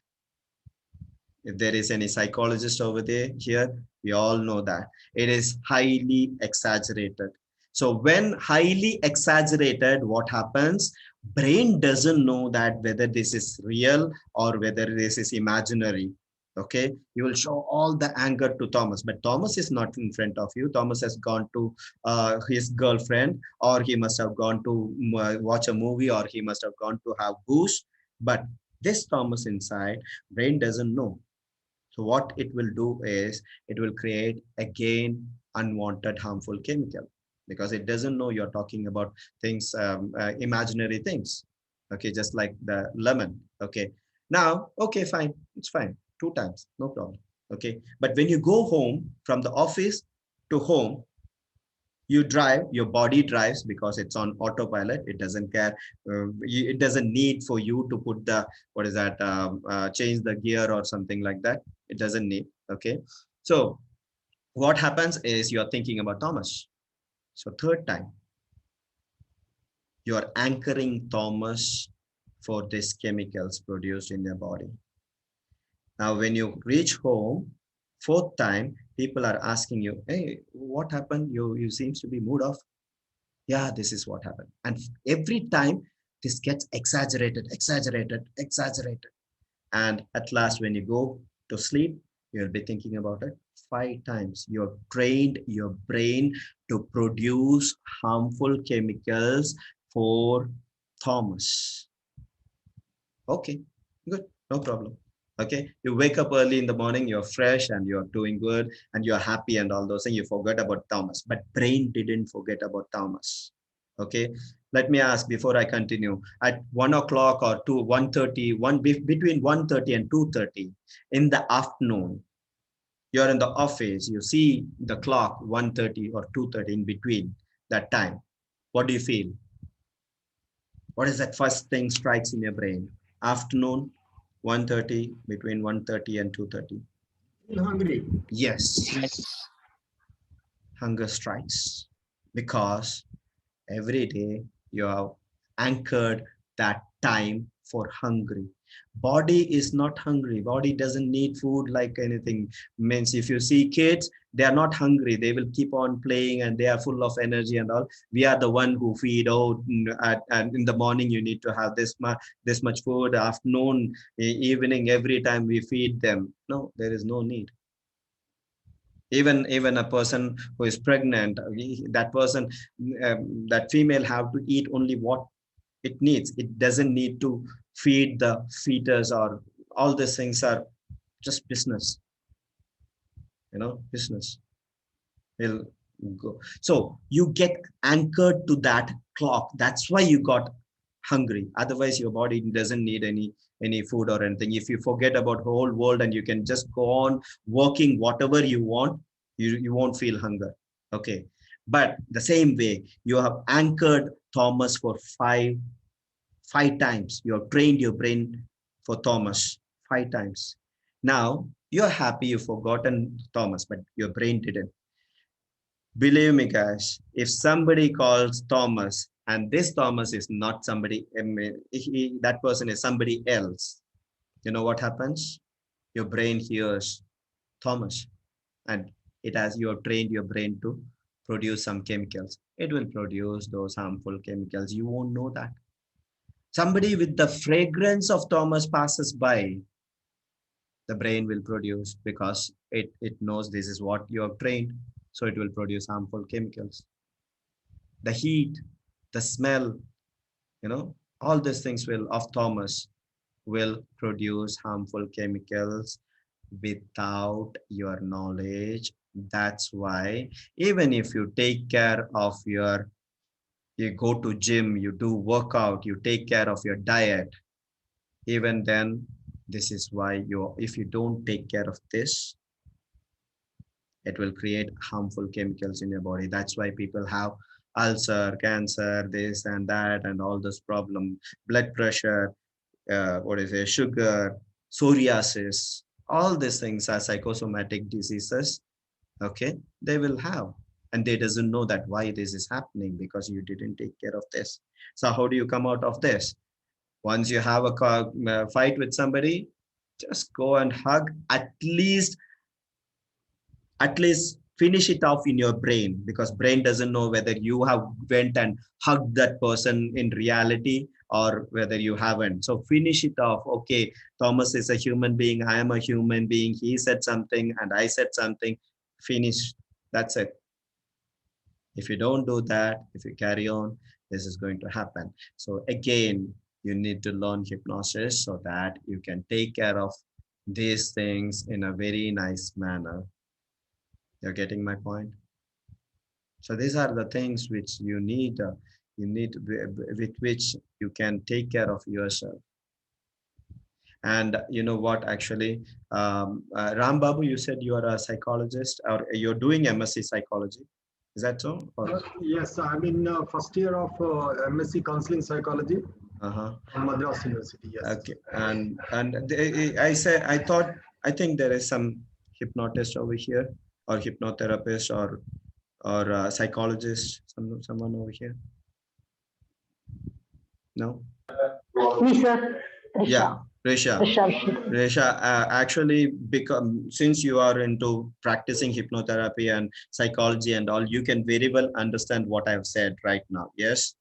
If there is any psychologist over there here, we all know that it is highly exaggerated. So when highly exaggerated, what happens? Brain doesn't know that whether this is real or whether this is imaginary. Okay, you will show all the anger to Thomas, but Thomas is not in front of you. Thomas has gone to his girlfriend, or he must have gone to watch a movie, or he must have gone to have booze. But this Thomas inside, brain doesn't know. So what it will do is it will create again unwanted harmful chemical, because it doesn't know you're talking about things, imaginary things. Okay, just like the lemon. Okay, now, okay, fine, it's fine. 2 times, no problem. Okay, but when you go home from the office to home, you drive, your body drives because it's on autopilot. It doesn't care. It doesn't need for you to put the, change the gear or something like that. It doesn't need. Okay, so what happens is you're thinking about Thomas. So third time, you're anchoring Thomas for these chemicals produced in your body. Now, when you reach home, fourth time, people are asking you, hey, what happened? You seems to be mood off. Yeah, this is what happened. And every time this gets exaggerated. And at last, when you go to sleep, you'll be thinking about it 5 times. You've trained your brain to produce harmful chemicals for Thomas. Okay, good, no problem. Okay, you wake up early in the morning, you're fresh and you're doing good and you're happy and all those things. You forget about Thomas, but brain didn't forget about Thomas. Okay, let me ask before I continue. At 1 o'clock or 1:30, between 1:30 and 2:30 in the afternoon, you're in the office, you see the clock 1:30 or 2:30 in between that time. What do you feel? What is that first thing strikes in your brain? Afternoon, 1:30, between 1:30 and 2:30. Hungry. Yes. Hunger strikes because every day you have anchored that time for hungry. Body is not hungry. Body doesn't need food like anything. Means if you see kids, they are not hungry. They will keep on playing and they are full of energy and all. We are the one who feed. Oh, and in the morning you need to have this much food. Afternoon, evening, every time we feed them. No, there is no need. Even a person who is pregnant, that person, that female have to eat only what it needs. It doesn't need to feed the fetus, or all these things are just business. Business will go. So you get anchored to that clock. That's why you got hungry. Otherwise your body doesn't need any food or anything. If you forget about whole world and you can just go on working whatever you want, you won't feel hunger. Okay, but the same way you have anchored Thomas for five times. You have trained your brain for Thomas 5 times. Now you're happy, you've forgotten Thomas, but your brain didn't. Believe me, guys, if somebody calls Thomas and this Thomas is not somebody, I mean, that person is somebody else, you know what happens? Your brain hears Thomas, and it has, you have trained your brain to produce some chemicals. It will produce those harmful chemicals. You won't know that. Somebody with the fragrance of Thomas passes by, the brain will produce, because it knows this is what you have trained. So it will produce harmful chemicals. The heat, the smell, you know, all these things will of Thomas will produce harmful chemicals without your knowledge. That's why even if you take care of your, you go to gym, you do workout, you take care of your diet, even then, this is why you, if you don't take care of this, it will create harmful chemicals in your body. That's why people have ulcer, cancer, this and that, and all this problem, blood pressure, what is it, sugar, psoriasis, all these things are psychosomatic diseases. Okay, they will have, and they doesn't know that why this is happening, because you didn't take care of this. So how do you come out of this? Once you have a fight with somebody, just go and hug, at least finish it off in your brain, because brain doesn't know whether you have went and hugged that person in reality or whether you haven't. So finish it off. Okay, Thomas is a human being, I am a human being, he said something and I said something. Finish. That's it. If you don't do that, if you carry on, this is going to happen. So again, you need to learn hypnosis so that you can take care of these things in a very nice manner. You're getting my point? So these are the things which you need with which you can take care of yourself. And you know what, actually, Ram Babu, you said you are a psychologist, or you're doing MSc psychology. Is that so? Yes, I'm in first year of MSc counseling psychology from Madras University. Yes. Okay. And I think there is some hypnotist over here, or hypnotherapist, or psychologist, someone over here. No. Yeah, Risha, actually, since you are into practicing hypnotherapy and psychology and all, you can very well understand what I've said right now. Yes.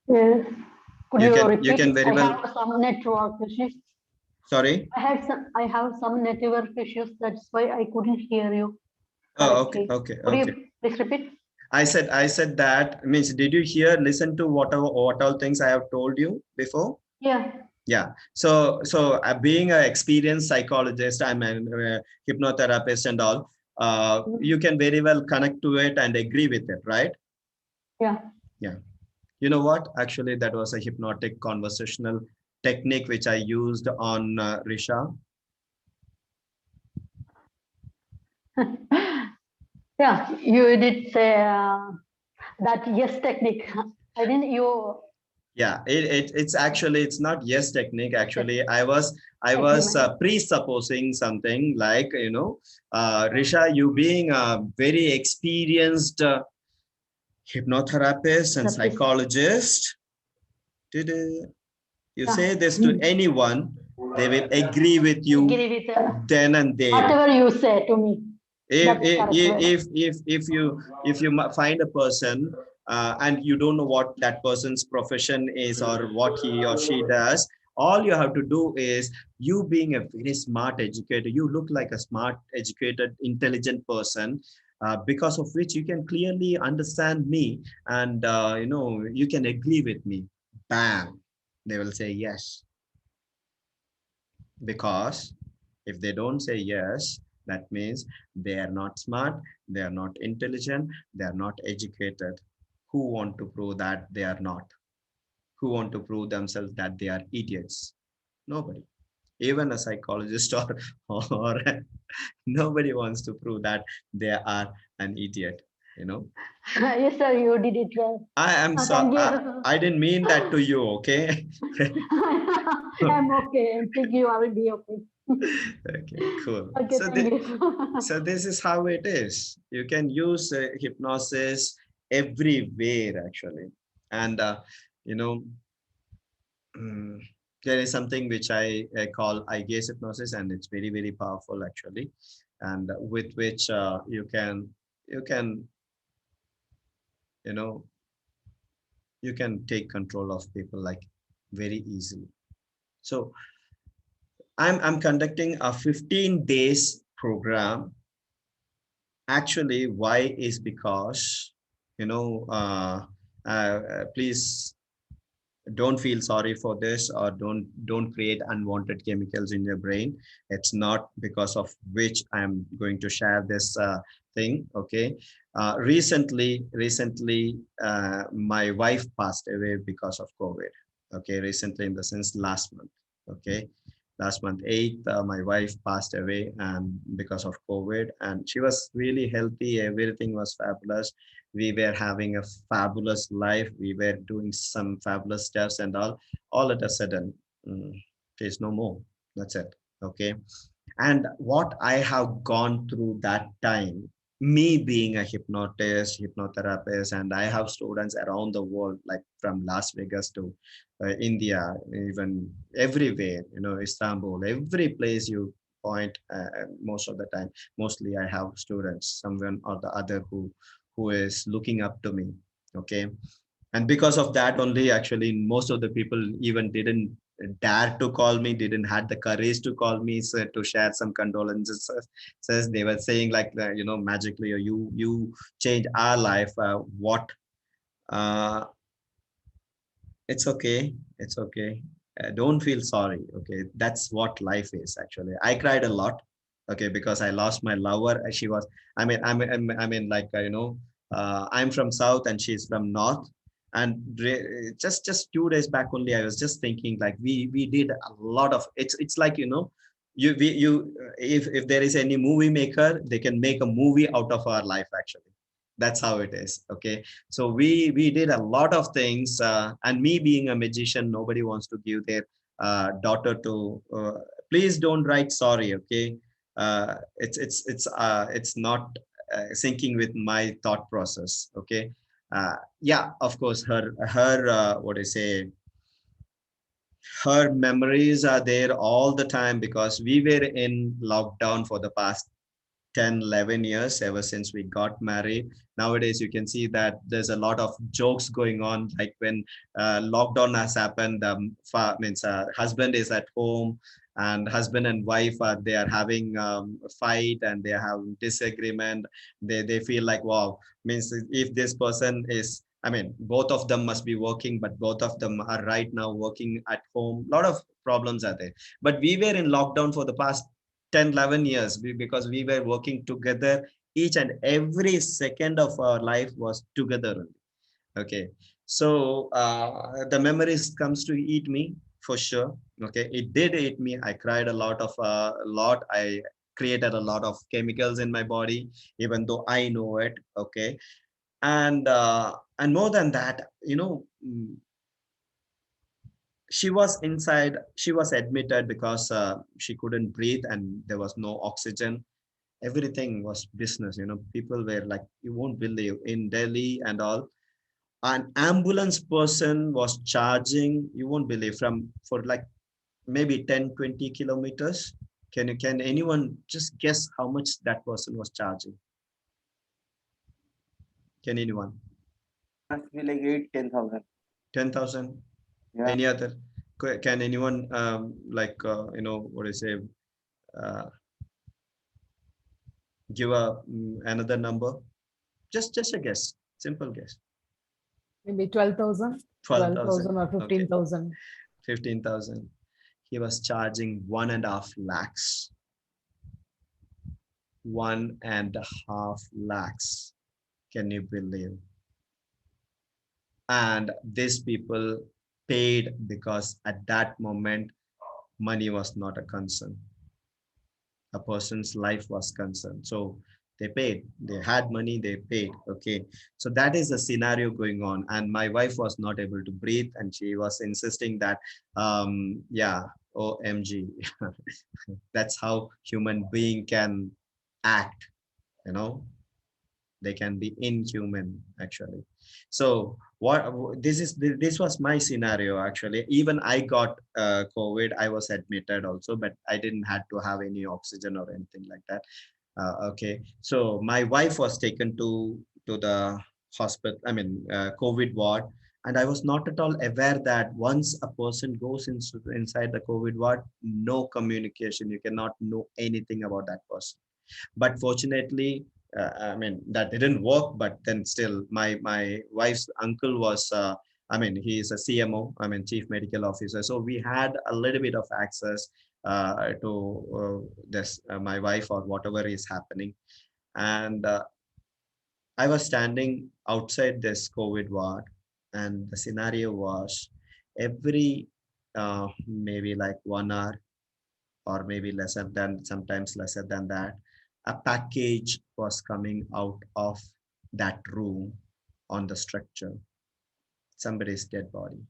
Yes. Could you repeat? You can very well. I have some network issues. Sorry. I have some network issues. That's why I couldn't hear you. Oh, okay. Could you please repeat? I said that means, did you listen to what all things I have told you before? Yeah. Yeah. So being an experienced psychologist, I'm a hypnotherapist and all, you can very well connect to it and agree with it, right? Yeah. Yeah. You know what? Actually, that was a hypnotic conversational technique which I used on Risha. Yeah, you did say that yes technique. I didn't you. Yeah, it's not yes technique. Actually, I was presupposing something like, Risha, you being a very experienced hypnotherapist and psychologist, did you say this to anyone, they will agree with you then and there. Whatever you say to me. If you find a person and you don't know what that person's profession is or what he or she does, all you have to do is, you being a very smart educator, you look like a smart, educated, intelligent person, because of which you can clearly understand me, and you can agree with me. Bam, they will say yes. Because if they don't say yes, that means they are not smart, they are not intelligent, they are not educated. Who want to prove that they are not? Who want to prove themselves that they are idiots? Nobody. Even a psychologist or nobody wants to prove that they are an idiot, Yes, sir, you did it well. I am sorry. I didn't mean that to you, okay? I'm okay. I think you will be okay. Okay, cool. Okay, So, thank you. so this is how it is. You can use hypnosis everywhere actually, and you know, mm, there is something which I call eye gaze hypnosis, and it's very very powerful actually, and with which you can you know you can take control of people like very easily. So I'm conducting a 15 days program. Actually, why is because, please don't feel sorry for this, or don't create unwanted chemicals in your brain. It's not because of which I'm going to share this thing. Okay. Recently, my wife passed away because of COVID. Okay. Recently, in the sense last month. Okay. Last month 8th, my wife passed away, and because of COVID, and she was really healthy, everything was fabulous. We were having a fabulous life, we were doing some fabulous steps and all at a sudden, she's no more. That's it. Okay. And what I have gone through that time, me being a hypnotist, hypnotherapist, and I have students around the world, like from Las Vegas to India, even everywhere, Istanbul, every place you point, most of the time, mostly I have students, someone or the other who is looking up to me. Okay. And because of that only, actually, most of the people even didn't dare to call me, didn't had the courage to call me, so to share some condolences. Says they were saying like, magically, you change our life. What uh, It's okay. It's okay. Don't feel sorry. Okay. That's what life is actually. I cried a lot. Okay. Because I lost my lover. She was, like, I'm from South and she's from North. And just 2 days back only, I was just thinking like we did a lot of, it's like, if there is any movie maker, they can make a movie out of our life actually. That's how it is. Okay. So we did a lot of things, and me being a magician, nobody wants to give their daughter to. Please don't write sorry. Okay, it's not syncing with my thought process. Okay, yeah, of course, her what I say, her memories are there all the time, because we were in lockdown for the past 10, 11 years, ever since we got married. Nowadays you can see that there's a lot of jokes going on, like when lockdown has happened, means husband is at home, and husband and wife are, they are having a fight, and they are having disagreement. They feel like, wow, means if this person is, both of them must be working, but both of them are right now working at home. A lot of problems are there. But we were in lockdown for the past 10, 11 years, because we were working together. Each and every second of our life was together only. Okay. So the memories comes to eat me for sure. Okay. It did eat me. I cried a lot. I created a lot of chemicals in my body, even though I know it. Okay. And more than that, she was inside, she was admitted because she couldn't breathe and there was no oxygen. Everything was business. People were like, you won't believe, in Delhi and all, an ambulance person was charging, you won't believe, from for like maybe 10, 20 kilometers. Can anyone just guess how much that person was charging? Can anyone? Must be like 8, 10,000. 10,000? Yeah. Any other? Can anyone what do you say, uh, give another number? Just a guess, simple guess. Maybe 12,000, 12,000. 12,000 or Okay. 15,000. 15,000. He was charging 1.5 lakhs. 1.5 lakhs. Can you believe? And these people paid, because at that moment, money was not a concern. A person's life was concerned. So they paid, they had money, they paid. Okay. So that is the scenario going on. And my wife was not able to breathe, and she was insisting that, yeah, OMG. That's how human being can act, you know. They can be inhuman actually. So this was my scenario actually. Even I got COVID. I was admitted also, but I didn't had to have any oxygen or anything like that. Okay, so my wife was taken to the hospital, I mean COVID ward, and I was not at all aware that once a person goes inside the COVID ward, no communication, you cannot know anything about that person. But fortunately, I mean that didn't work. But then still, my wife's uncle was I mean, he is a CMO, I mean chief medical officer, so we had a little bit of access to this my wife or whatever is happening. And I was standing outside this COVID ward, and the scenario was every maybe like 1 hour or maybe lesser than, sometimes lesser than that, a package was coming out of that room on the structure, somebody's dead body.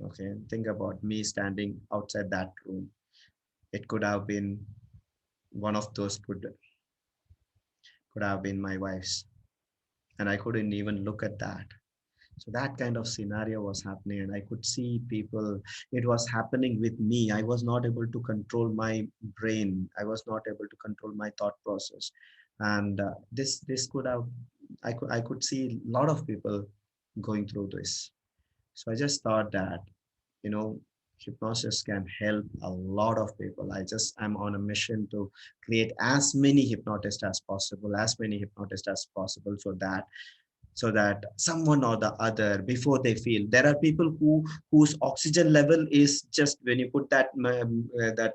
Okay, think about me standing outside that room. It could have been one of those, could have been my wife's, and I couldn't even look at that. So that kind of scenario was happening, and I could see people. It was happening with me. I was not able to control my brain. I was not able to control my thought process, and this could have. I could see a lot of people going through this. So I just thought that, you know, hypnosis can help a lot of people. I'm on a mission to create as many hypnotists as possible, so that someone or the other, before they feel, there are people whose oxygen level is just, when you put that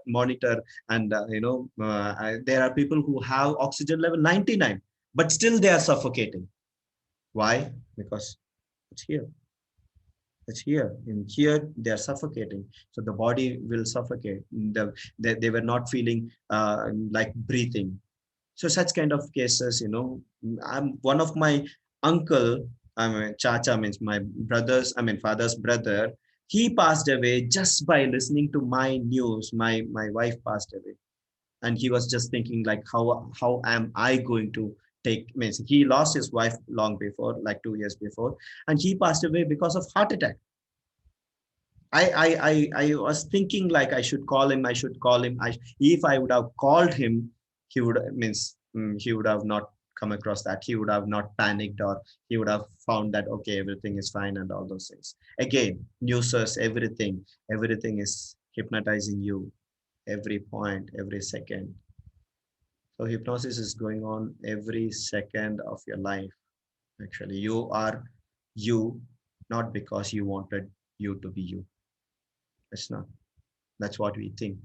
monitor, and there are people who have oxygen level 99, but still they are suffocating. Why? Because it's here. It's here. In here, they are suffocating. So the body will suffocate. They were not feeling like breathing. So such kind of cases, I'm one of my uncle, I mean, Chacha means my brother's, I mean, father's brother. He passed away just by listening to my news. My wife passed away, and he was just thinking like, how am I going to take? Means he lost his wife long before, like 2 years before, and he passed away because of heart attack. I was thinking like I should call him. If I would have called him, he would he would have not come across that. He would have not panicked, or he would have found that okay, everything is fine and all those things. Again, newsers, everything is hypnotizing you, every point, every second. So hypnosis is going on every second of your life. Actually, you are you, not because you wanted you to be you. It's not. That's what we think.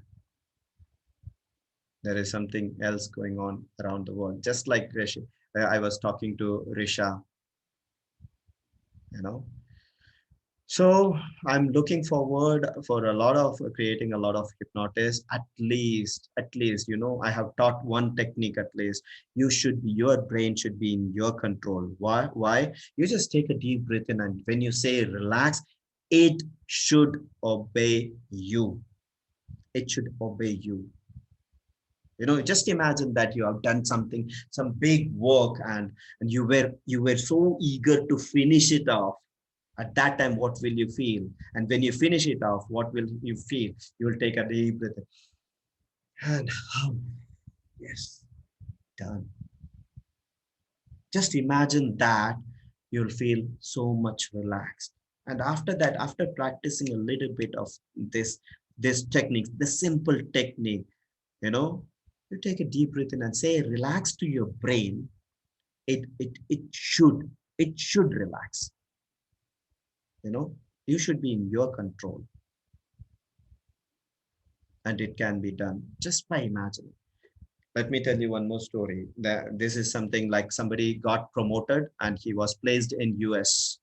There is something else going on around the world. Just like Rishi, I was talking to Risha, you know. So I'm looking forward for a lot of creating a lot of hypnotists. At least, I have taught one technique at least. Your brain should be in your control. Why? You just take a deep breath in, and when you say relax, it should obey you. It should obey you. Just imagine that you have done something, some big work, and you were so eager to finish it off. At that time, what will you feel? And when you finish it off, what will you feel? You will take a deep breath and yes, done. Just imagine that. You'll feel so much relaxed. And after that, after practicing a little bit of this technique, the simple technique, you take a deep breath in and say relax to your brain. It should relax. You should be in your control, and it can be done just by imagining. Let me tell you one more story. This is something like somebody got promoted and he was placed in US,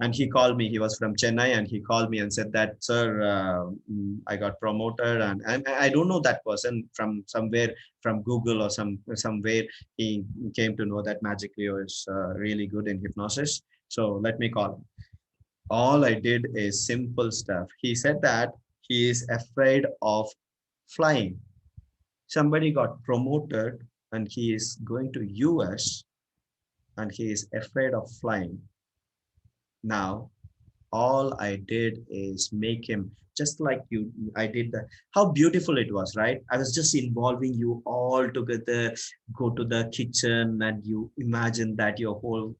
and he called me. He was from Chennai, and he called me and said that, sir, I got promoted, and I don't know that person, from somewhere, from Google or somewhere he came to know that Magic Leo is really good in hypnosis, so let me call him. All I did is simple stuff. He said that he is afraid of flying. Somebody got promoted and he is going to US and he is afraid of flying. Now, all I did is make him just like you. I did that. How beautiful it was, right? I was just involving you all together. Go to the kitchen and you imagine that your whole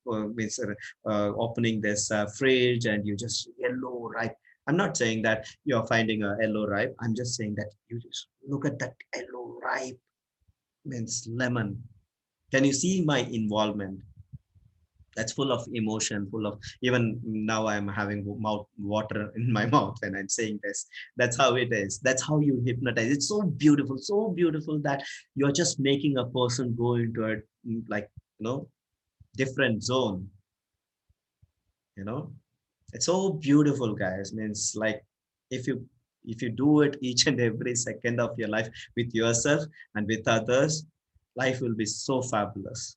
opening this fridge and you just yellow ripe. I'm not saying that you're finding a yellow ripe. I'm just saying that you just look at that yellow ripe means lemon. Can you see my involvement? That's full of emotion, full of, even now I'm having mouth water in my mouth when I'm saying this. That's how it is. That's how you hypnotize. It's so beautiful that you're just making a person go into a like, different zone. It's so beautiful, guys. Means like if you do it each and every second of your life with yourself and with others, life will be so fabulous.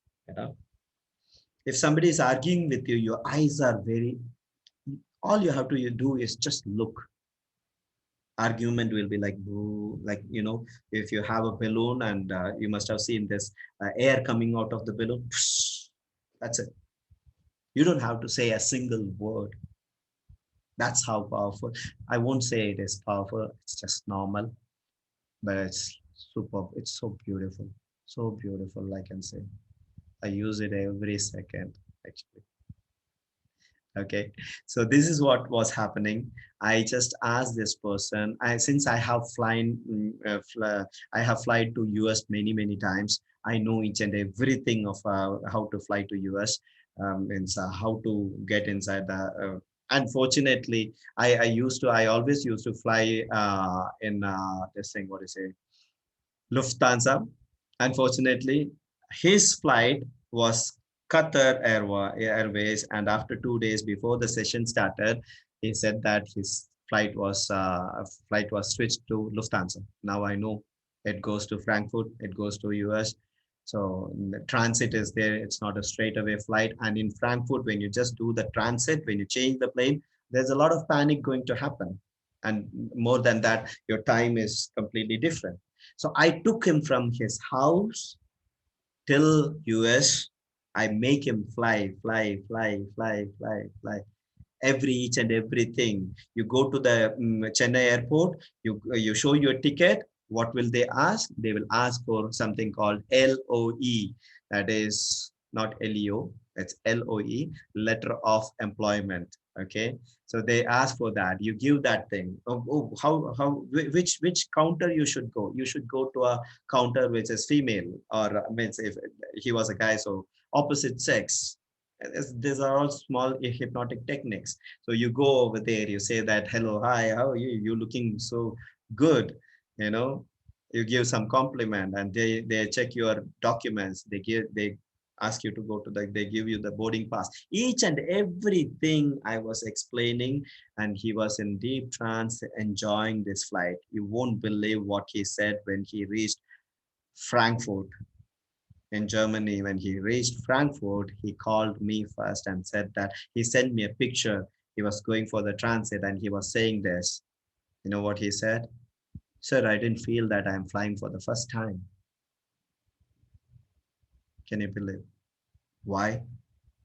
If somebody is arguing with you, your eyes are all you have to do is just look. Argument will be like, boo, like, if you have a balloon and you must have seen this air coming out of the balloon. That's it. You don't have to say a single word. That's how powerful. I won't say it is powerful. It's just normal, but it's superb. It's so beautiful. So beautiful, I can say. I use it every second, actually. Okay, so this is what was happening. I just asked this person, since I have I have flied to US many times. I know each and everything of how to fly to US, means how to get inside the. Unfortunately, I always used to fly in this thing. What is it? Lufthansa. Unfortunately, his flight was Qatar Airways, and after 2 days before the session started, he said that his flight was switched to Lufthansa. Now I know it goes to Frankfurt, it goes to US. So the transit is there. It's not a straightaway flight. And in Frankfurt, when you just do the transit, when you change the plane, there's a lot of panic going to happen. And more than that, your time is completely different. So I took him from his house till US. I make him fly each and everything. You go to the Chennai airport, you show your ticket. What will they ask? They will ask for something called LOE. That is not LEO, it's LOE, letter of employment. Okay, so they ask for that. You give that thing. Which counter you should go? You should go to a counter which is female, or means if he was a guy, so opposite sex. These are all small hypnotic techniques. So you go over there, you say that, hello, hi, how are you? You're looking so good. You give some compliment, and they check your documents. They ask you to go to they give you the boarding pass. Each and everything I was explaining, and he was in deep trance, enjoying this flight. You won't believe what he said when he reached Frankfurt in Germany. When he reached Frankfurt, he called me first and said that he sent me a picture. He was going for the transit and he was saying this. You know what he said? Sir, I didn't feel that I'm flying for the first time. Can you believe? Why?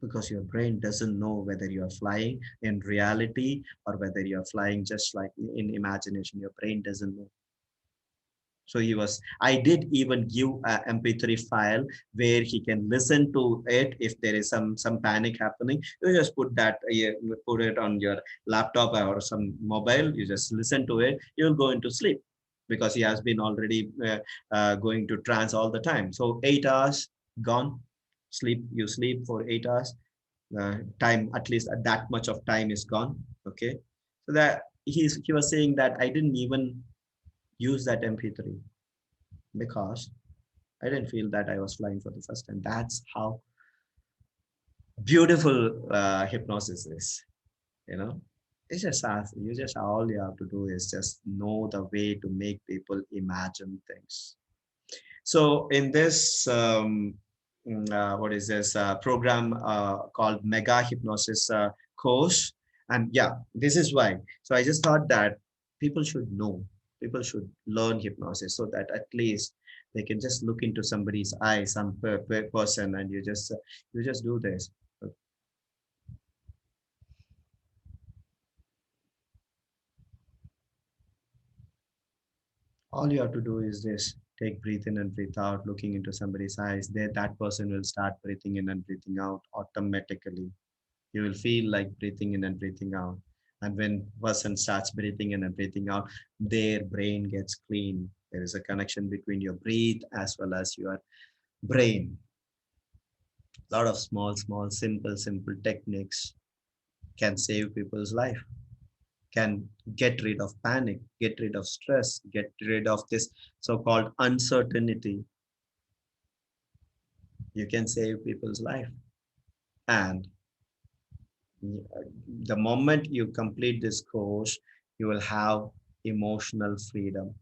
Because your brain doesn't know whether you're flying in reality or whether you're flying just like in imagination. Your brain doesn't know. So I did even give a MP3 file where he can listen to it. If there is some panic happening, you just put it on your laptop or some mobile. You just listen to it. You'll go into sleep because he has been already going to trance all the time. So 8 hours gone. You sleep for 8 hours. Time, at least that much of time is gone. Okay. So that he was saying that I didn't even use that MP3 because I didn't feel that I was flying for the first time. That's how beautiful hypnosis is. It's just all you have to do is just know the way to make people imagine things. So in this what is this program called Mega Hypnosis course, and yeah, this is why. So I just thought that People should know. People should learn hypnosis so that at least they can just look into somebody's eye, some person, and you just do this. All you have to do is this: take breathe in and breathe out, looking into somebody's eyes. There, that person will start breathing in and breathing out automatically. You will feel like breathing in and breathing out. And when person starts breathing in and breathing out, their brain gets clean. There is a connection between your breath as well as your brain. A lot of small, simple techniques can save people's life, can get rid of panic, get rid of stress, get rid of this so-called uncertainty. You can save people's life. And the moment you complete this course, you will have emotional freedom.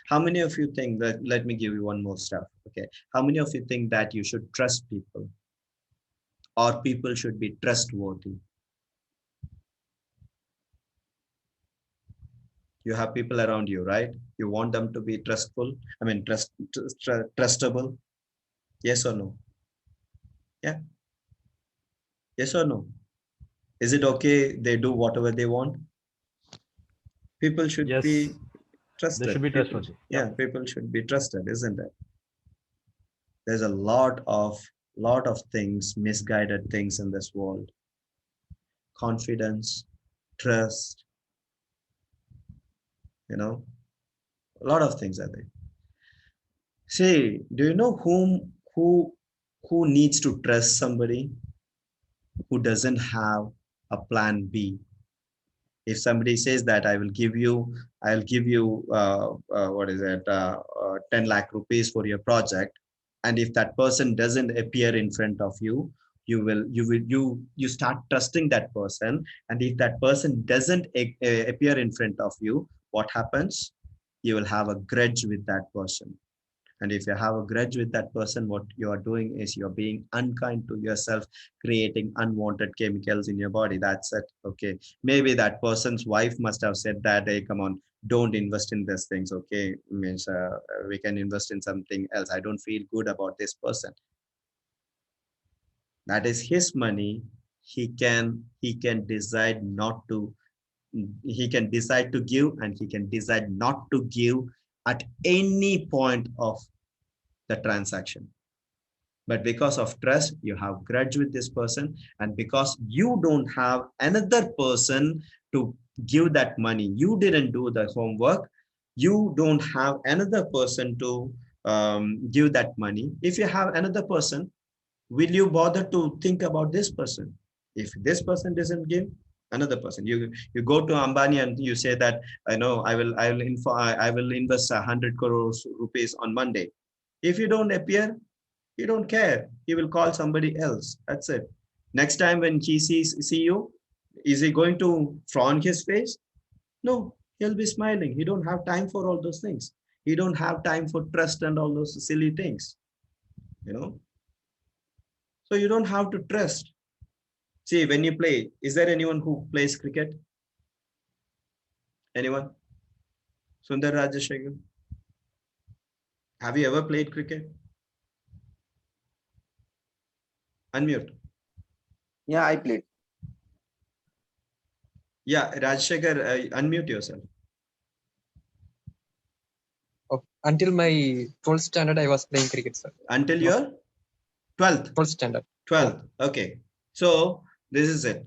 How many of you think that, let me give you one more step, okay? How many of you think that you should trust people, or people should be trustworthy? You have people around you, right? You want them to be trustful, I mean, trustable. Yes or no? Yeah. Yes or no? Is it okay they do whatever they want? People should Yes. be trusted. They should be trustworthy. Yeah, people should be trusted, isn't it? There's a lot of things, misguided things in this world. Confidence, trust, a lot of things are there. See, do you know who needs to trust somebody? Who doesn't have a plan B? If somebody says that I'll give you what is it, 10 lakh rupees for your project, and if that person doesn't appear in front of you, you start trusting that person. And if that person doesn't appear in front of you, what happens? You will have a grudge with that person. And if you have a grudge with that person, what you are doing is you're being unkind to yourself, creating unwanted chemicals in your body. That's it. Okay. Maybe that person's wife must have said that, hey, come on, don't invest in these things. Okay. Means we can invest in something else. I don't feel good about this person. That is his money. He can decide not to, he can decide to give, and he can decide not to give at any point of the transaction. But because of trust, you have grudge with this person, and because you don't have another person to give that money, you didn't do the homework, you don't have another person to give that money. If you have another person, will you bother to think about this person? If this person doesn't give, another person, you go to Ambani and you say that, I will invest 100 crores rupees on Monday. If you don't appear, he don't care. He will call somebody else. That's it. Next time when he see you, is he going to frown his face? No, he'll be smiling. He don't have time for all those things. He don't have time for trust and all those silly things. So you don't have to trust. See, when you play, is there anyone who plays cricket? Anyone? Sundar Rajashekar? Have you ever played cricket? Unmute. Yeah, I played. Yeah, Rajshekar, unmute yourself. Oh, until my 12th standard, I was playing cricket, sir. Until your 12th? 12th standard. 12th. Okay. So this is it.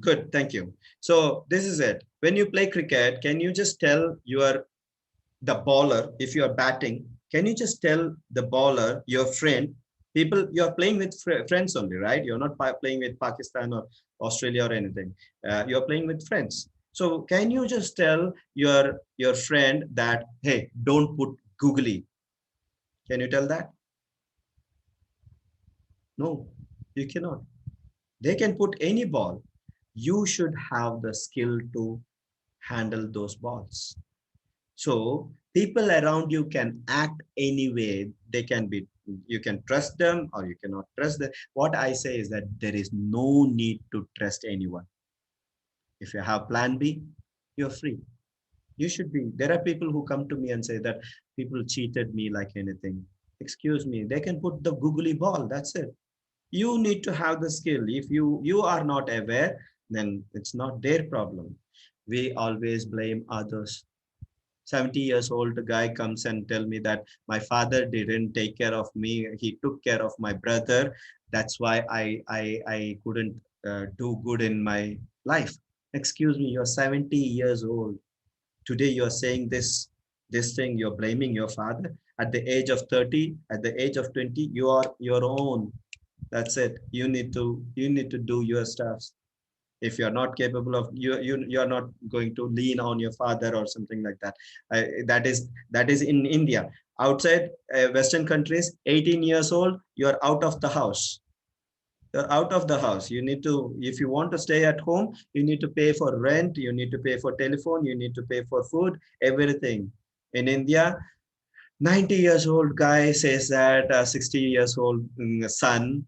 Good. Thank you. So this is it. When you play cricket, can you just tell the bowler, if you are batting, can you just tell the bowler, your friend, people, you're playing with friends only, right? You're not playing with Pakistan or Australia or anything. You're playing with friends. So can you just tell your friend that, hey, don't put googly? Can you tell that? No, you cannot. They can put any ball. You should have the skill to handle those balls. So people around you can act any way. They can be, you can trust them or you cannot trust them. What I say is that there is no need to trust anyone. If you have plan B, you're free. You should be. There are people who come to me and say that people cheated me like anything. Excuse me, they can put the googly ball, that's it. You need to have the skill. If you are not aware, then it's not their problem. We always blame others. 70 years old guy comes and tell me that my father didn't take care of me, he took care of my brother, that's why I couldn't do good in my life. Excuse me, you're 70 years old. Today you're saying this thing, you're blaming your father. At the age of 30, at the age of 20, you are your own. That's it. You need to do your stuff. If you're not capable of, you're not going to lean on your father or something like that. That is in India. Outside Western countries, 18 years old, you're out of the house. You're out of the house. You need to, if you want to stay at home, you need to pay for rent, you need to pay for telephone, you need to pay for food, everything. In India, 90 years old guy says that 60 years old son,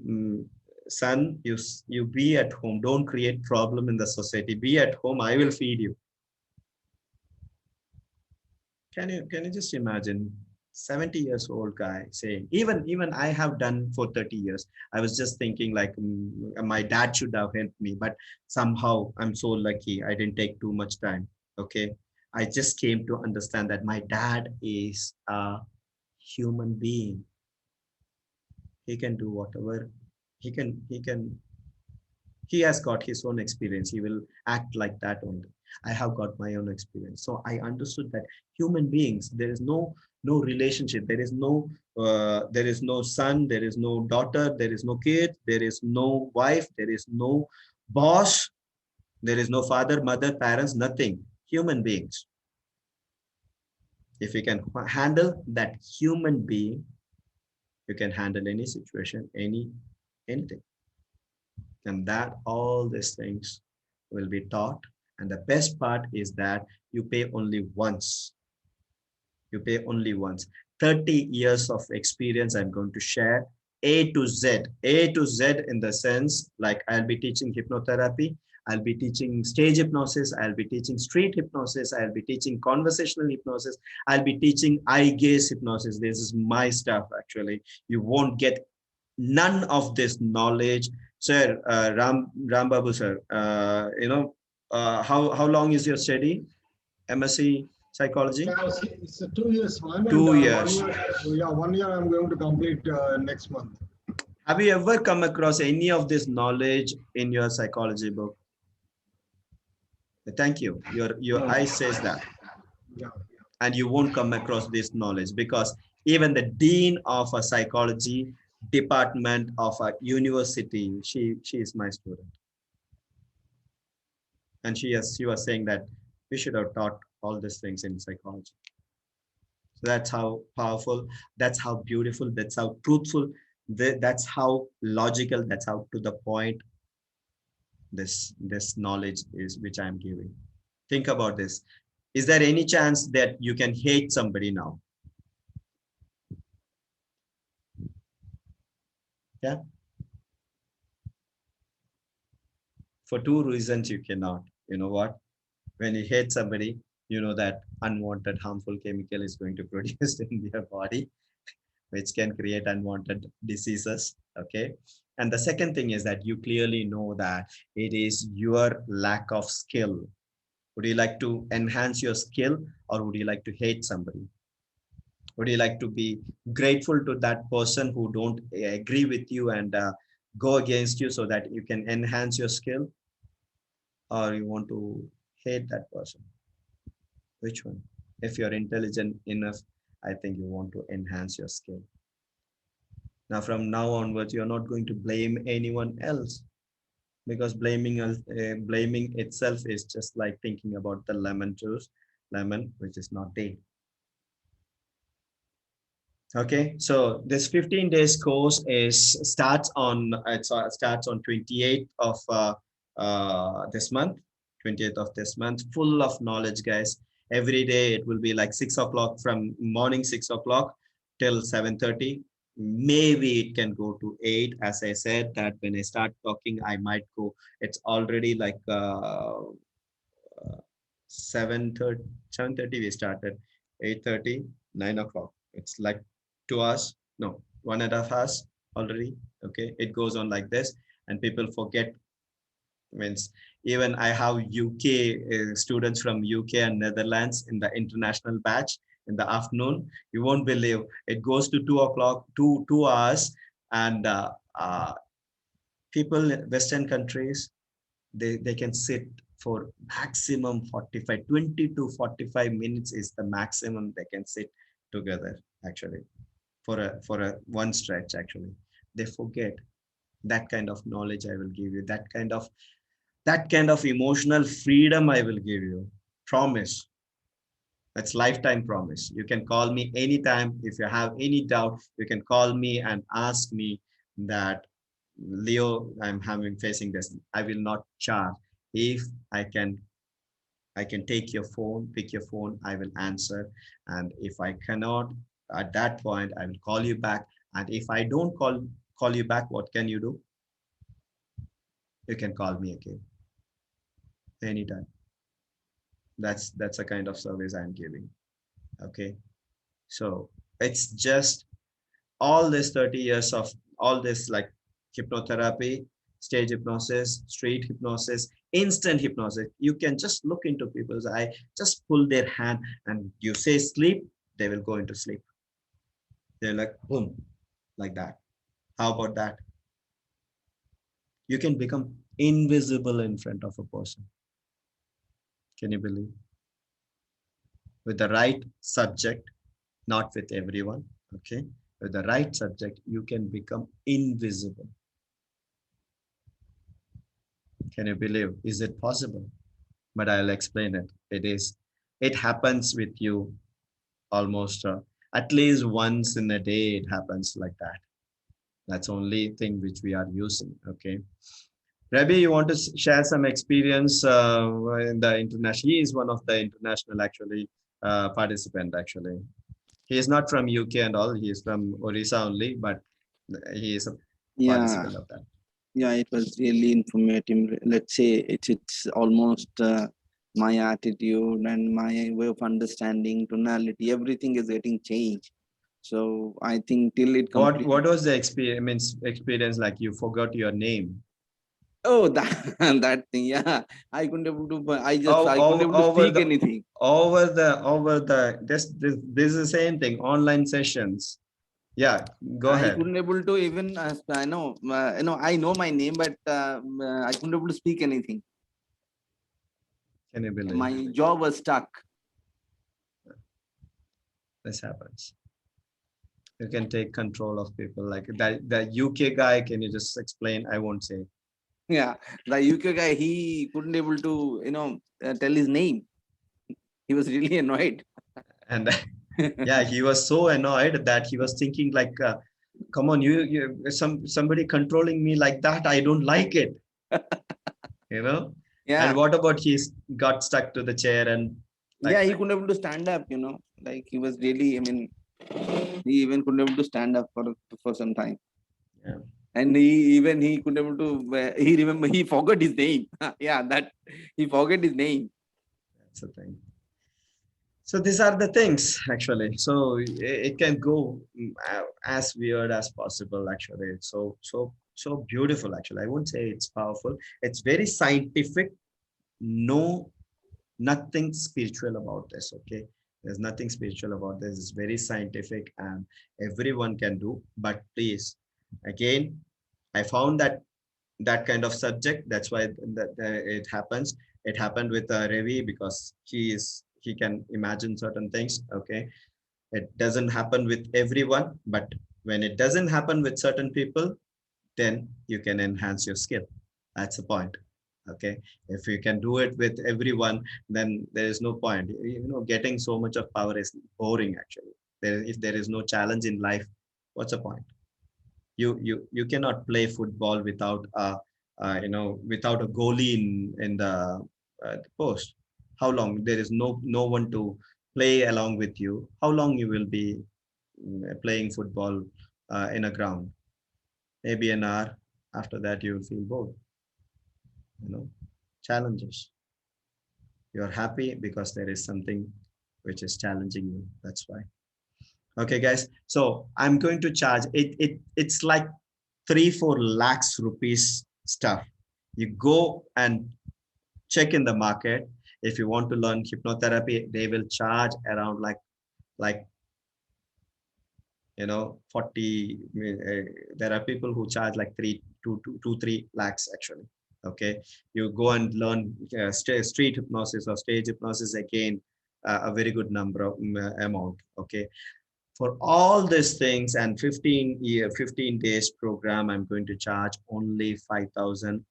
mm, son, you be at home, don't create problem in the society, be at home, I will feed you. Can you just imagine 70 years old guy saying, even I have done for 30 years. I was just thinking like, my dad should have helped me, but somehow I'm so lucky I didn't take too much time. Okay, I just came to understand that my dad is a human being. He can do whatever he has got his own experience. He will act like that only. I have got my own experience, so I understood that human beings, there is no relationship, there is no son, there is no daughter, there is no kid, there is no wife, there is no boss, there is no father, mother, parents, nothing. Human beings. If you can handle that human being, you can handle any situation, anything. And that all these things will be taught. And the best part is that you pay only once. You pay only once. 30 years of experience I'm going to share, A to Z. A to Z in the sense, like I'll be teaching hypnotherapy, I'll be teaching stage hypnosis, I'll be teaching street hypnosis, I'll be teaching conversational hypnosis, I'll be teaching eye gaze hypnosis. This is my stuff actually. You won't get none of this knowledge. Sir, Ram Babu sir, how long is your study? MSc psychology? Yeah, it's a 2 years one. 2 and, years. 1 year, yeah, 1 year I'm going to complete next month. Have you ever come across any of this knowledge in your psychology book? Thank you. Your eye says that. Yeah. And you won't come across this knowledge because even the dean of a psychology department of a university, she is my student. And she was saying that we should have taught all these things in psychology. So that's how powerful, that's how beautiful, that's how truthful, that's how logical, that's how to the point this knowledge is, which I'm giving. Think about this. Is there any chance that you can hate somebody now? Yeah. For two reasons you cannot. You know what? When you hate somebody, you know that unwanted harmful chemical is going to produce in your body, which can create unwanted diseases. Okay. And the second thing is that you clearly know that it is your lack of skill. Would you like to enhance your skill, or would you like to hate somebody? Would you like to be grateful to that person who don't agree with you and go against you so that you can enhance your skill, or you want to hate that person? Which one? If you're intelligent enough, I think you want to enhance your skill. Now, from now onwards, you're not going to blame anyone else, because blaming itself is just like thinking about the lemon juice, lemon, which is not there. Okay, so this 15 days course starts on 28th of this month, 20th of this month, full of knowledge, guys. Every day it will be like 6 o'clock, from morning 6 o'clock till 7:30. Maybe it can go to 8. As I said, that when I start talking, I might go. It's already like 7:30 we started, 8:30, 9 o'clock. It's like 2 hours, no, 1.5 hours already. Okay, it goes on like this, and people forget. Means even I have UK students from UK and Netherlands in the international batch in the afternoon. You won't believe it goes to 2 o'clock, 2 hours, and people in Western countries, they can sit for maximum 45, 20 to 45 minutes is the maximum they can sit together actually for a one stretch actually. They forget that kind of knowledge I will give you, that kind of emotional freedom I will give you. Promise. That's lifetime promise. You can call me anytime. If you have any doubt, you can call me and ask me that, Leo, I'm having facing this. I will not charge. If I can take your phone, pick your phone, I will answer. And if I cannot, at that point, I will call you back. And if I don't call you back, what can you do? You can call me again anytime. That's a kind of service I'm giving. Okay. So it's just all this 30 years of all this like hypnotherapy, stage hypnosis, street hypnosis, instant hypnosis. You can just look into people's eye, just pull their hand and you say sleep, they will go into sleep. They're like, boom, like that. How about that? You can become invisible in front of a person. Can you believe? With the right subject, not with everyone, okay? With the right subject, you can become invisible. Can you believe? Is it possible? But I'll explain it. It is. It happens with you almost at least once in a day. It happens like that. That's only thing which we are using. Okay. Ravi, you want to share some experience in the international? He is one of the international actually participant actually. He is not from UK and all. He is from Orissa only, but he is a Yeah, participant of that. yeah, it was really informative. Let's say it's almost my attitude and my way of understanding, tonality, everything is getting changed. So I think till it completes. What was the experience like? You forgot your name. Oh, that that thing, yeah. I couldn't able to. I couldn't able to Over speak the anything. this is the same thing. Online sessions. Yeah, go I ahead. couldn't able to even. I know, I know my name, but I couldn't able to speak anything. Can you believe? My jaw was stuck. This happens. You can take control of people like that. The UK guy, can you just explain? I won't say. Yeah, the UK guy, he couldn't able to, tell his name. He was really annoyed. And yeah, he was so annoyed that he was thinking like, come on, somebody controlling me like that. I don't like it. Yeah. And what about he's got stuck to the chair and like, yeah, he couldn't able to stand up, like he was really, he even couldn't able to stand up for some time. Yeah. And he couldn't able to, he forgot his name. Yeah, that he forgot his name. That's the thing. So these are the things actually. So it can go as weird as possible actually. It's so beautiful actually. I wouldn't say it's powerful. It's very scientific. No, nothing spiritual about this. Okay, there's nothing spiritual about this. It's very scientific and everyone can do. But please, again, I found that kind of subject. That's why it happens. It happened with Ravi because he can imagine certain things. Okay, it doesn't happen with everyone, but when it doesn't happen with certain people, then you can enhance your skill. That's the point. Okay, if you can do it with everyone, then there is no point. Getting so much of power is boring actually. If there is no challenge in life, what's the point? You cannot play football without without a goalie in the post. How long? There is no one to play along with you. How long you will be playing football in a ground? Maybe an hour. After that, you will feel bored. Challenges. You're happy because there is something which is challenging you. That's why. Okay, guys. So I'm going to charge it. It's like 3-4 lakhs rupees stuff. You go and check in the market. If you want to learn hypnotherapy, they will charge around like 40. There are people who charge like 3 lakhs actually. Okay, you go and learn street hypnosis or stage hypnosis, again a very good number of amount. Okay, for all these things and 15 days program, I'm going to charge only 5,000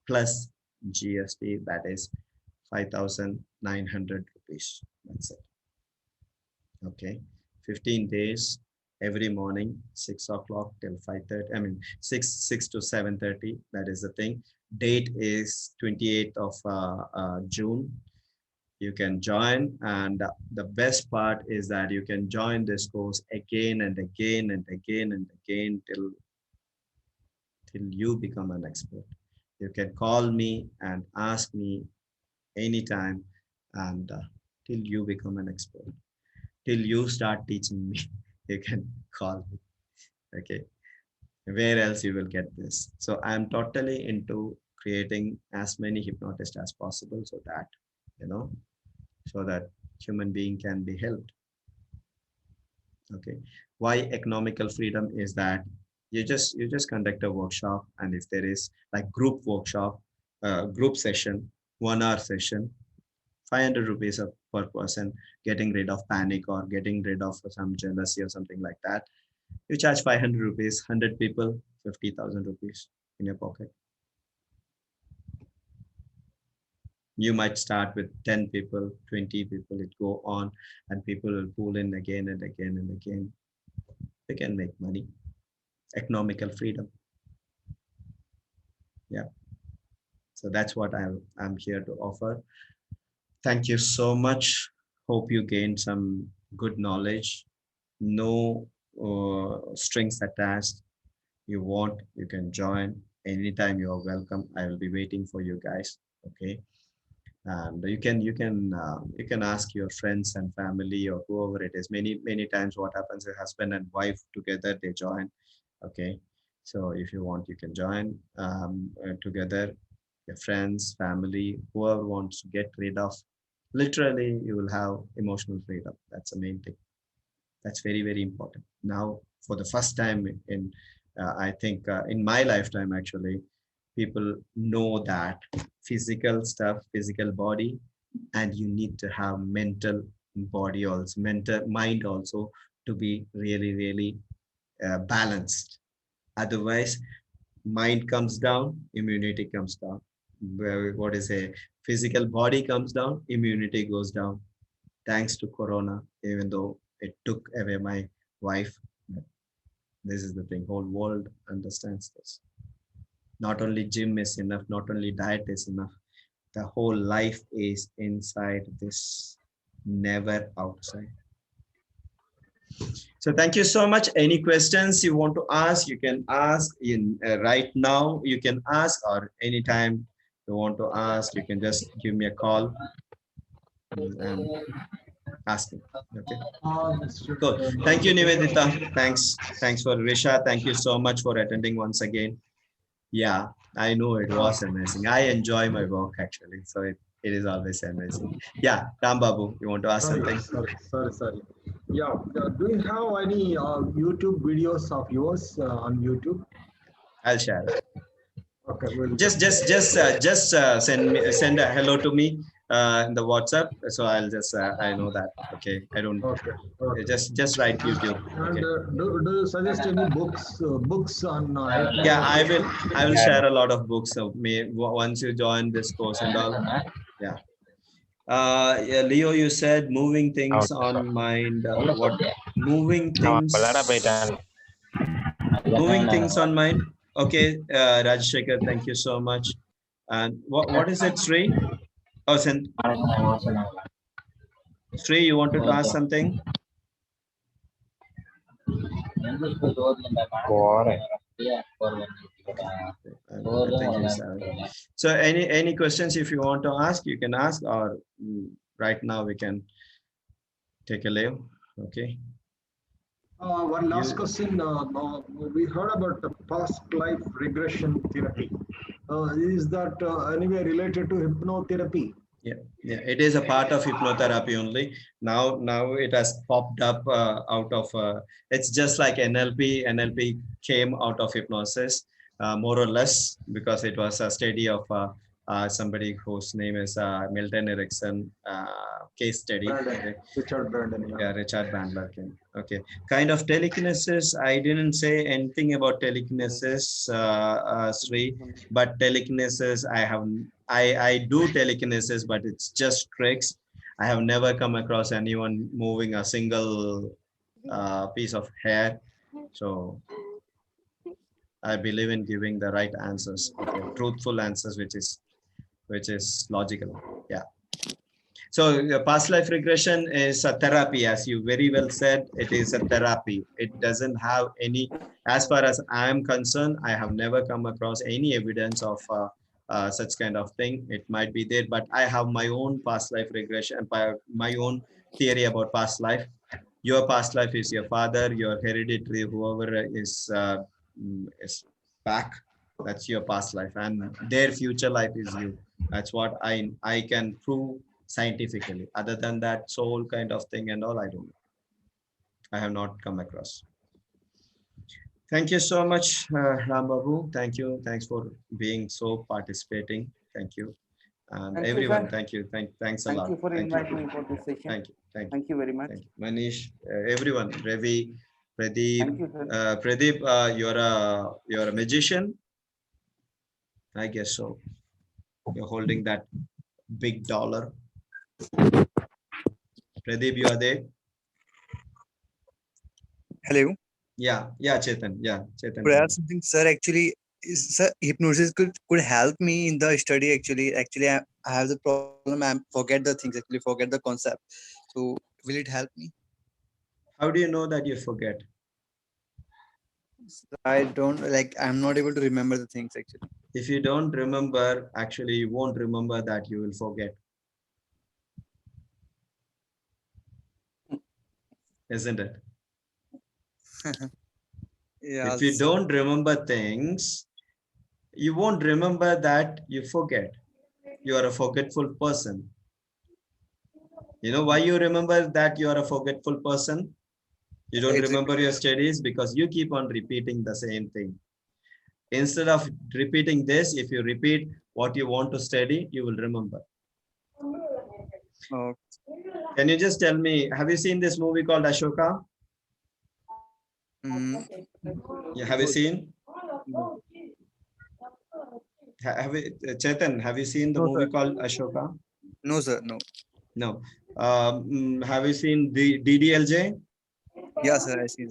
plus GST, that is 5,900 rupees. That's it. Okay, 15 days, every morning 6 o'clock till 5:30. I mean 6 to 7:30. That is the thing. Date is 28th of June. You can join, and the best part is that you can join this course again and again and again and again till you become an expert. You can call me and ask me anytime, and till you become an expert, till you start teaching me, you can call me. Okay, where else you will get this? So I'm totally into creating as many hypnotists as possible, so that so that human being can be helped. Okay, why economical freedom is that you just conduct a workshop, and if there is like group workshop, group session, 1 hour session, 500 rupees per person, getting rid of panic or getting rid of some jealousy or something like that. You charge 500 rupees, 100 people, 50,000 rupees in your pocket. You might start with 10 people, 20 people, it go on, and people will pull in again and again and again. They can make money. Economical freedom. Yeah. So that's what I'm here to offer. Thank you so much. Hope you gained some good knowledge. No strings attached. You want, you can join anytime. You are welcome. I will be waiting for you guys. Okay. And you can ask your friends and family or whoever it is. Many times what happens is husband and wife together, they join. Okay, so if you want, you can join together. Your friends, family, whoever wants to get rid of, literally you will have emotional freedom. That's the main thing. That's very, very important. Now for the first time in I think in my lifetime actually, people know that physical stuff, physical body, and you need to have mental body also, mental mind also, to be really, really balanced. Otherwise, mind comes down, immunity comes down. What is a physical body comes down, immunity goes down. Thanks to Corona, even though it took away my wife, this is the thing. Whole world understands this. Not only gym is enough, not only diet is enough. The whole life is inside this, never outside. So thank you so much. Any questions you want to ask, you can ask in right now. You can ask, or anytime you want to ask, you can just give me a call and ask me. Okay. Cool. Thank you, Nivedita. Thanks for Risha. Thank you so much for attending once again. Yeah, I know it was amazing. I enjoy my work actually, so it is always amazing. Yeah, Ram Babu, you want to ask something? Sorry. Yeah, do you have any YouTube videos of yours on YouTube? I'll share it. Okay, well, just send a hello to me in the WhatsApp, so I'll just I know that. Okay, I don't. Okay. Just write YouTube. Okay. And do you suggest any books on? Yeah, I will share a lot of books of me once you join this course and all. Yeah. Yeah, Leo, you said moving things on mind. What moving things? Moving things on mind. Okay, Rajshekar, thank you so much. And what is it, Sri? Oh, Sri, you wanted to ask something? So any questions if you want to ask, you can ask, or right now we can take a leave. Okay. One last question. We heard about the past life regression therapy. Is that anyway related to hypnotherapy? Yeah, it is a part of hypnotherapy only. Now it has popped up out of. It's just like NLP. NLP came out of hypnosis, more or less, because it was a study of somebody whose name is Milton Erickson case study. Okay. Richard Brandon. Yeah, Richard Bandler. Okay. Kind of telekinesis. I didn't say anything about telekinesis, Sri, but telekinesis, I do telekinesis, but it's just tricks. I have never come across anyone moving a single piece of hair. So I believe in giving the right answers, okay, truthful answers, which is logical. Yeah. So past life regression is a therapy, as you very well said. It is a therapy. It doesn't have any, as far as I am concerned, I have never come across any evidence of such kind of thing. It might be there, but I have my own past life regression, my own theory about past life. Your past life is your father, your hereditary, whoever is back. That's your past life, and their future life is you. That's what I can prove scientifically. Other than that, soul kind of thing and all, I don't know. I have not come across. Thank you so much, Ram Babu. Thank you. Thanks for being so participating. Thank you. And Thank everyone, you, thank you. Thanks a Thank lot. you for Thank inviting you. me for this session. Thank you. Thank you. Thank you very much. Thank you. Manish, everyone, Ravi, Pradeep. Thank you, sir. Pradeep, you're a magician. I guess so. You're holding that big dollar. Pradeep, you are there? Hello. Yeah, Chetan. Yeah, Chetan. Could I ask something, sir? Actually, sir, hypnosis could help me in the study. Actually, I have the problem. I forget the things. Actually, forget the concept. So, will it help me? How do you know that you forget? I don't like. I'm not able to remember the things actually. If you don't remember, actually, you won't remember that. You will forget. Isn't it? Yeah. If you don't remember things, you won't remember that you forget. You are a forgetful person. You know why you remember that you are a forgetful person? You don't remember your studies because you keep on repeating the same thing. Instead of repeating this, if you repeat what you want to study, you will remember. Oh. Can you just tell me, have you seen this movie called Ashoka? Yeah, have you seen? No. Chetan, have you seen the movie called Ashoka? No, sir. No. No. Have you seen the DDLJ? Yeah, sir. I see.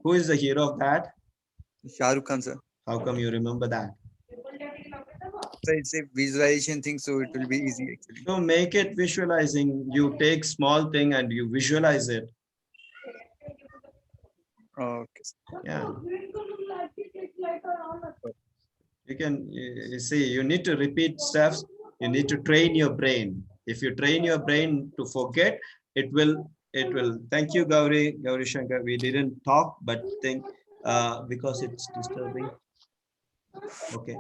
Who is the hero of that? Shah Rukh Khan, sir. How come you remember that? So it's a visualization thing, so it will be easy actually. So make it visualizing. You take small thing and you visualize it. Okay. Yeah. You can, you see, you need to repeat steps. You need to train your brain. If you train your brain to forget, it will. Thank you, Gauri Shankar. We didn't talk, but think because it's disturbing. Okay.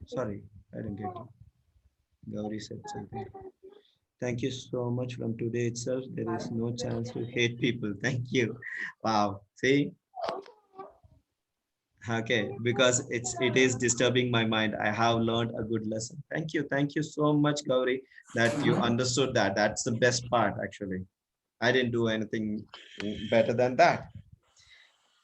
Sorry, I didn't get you. Gauri said something. Thank you so much. From today itself, there is no chance to hate people. Thank you. Wow. See? Okay, because it is disturbing my mind. I have learned a good lesson. Thank you. Thank you so much, Gauri, that you understood that. That's the best part, actually. I didn't do anything better than that.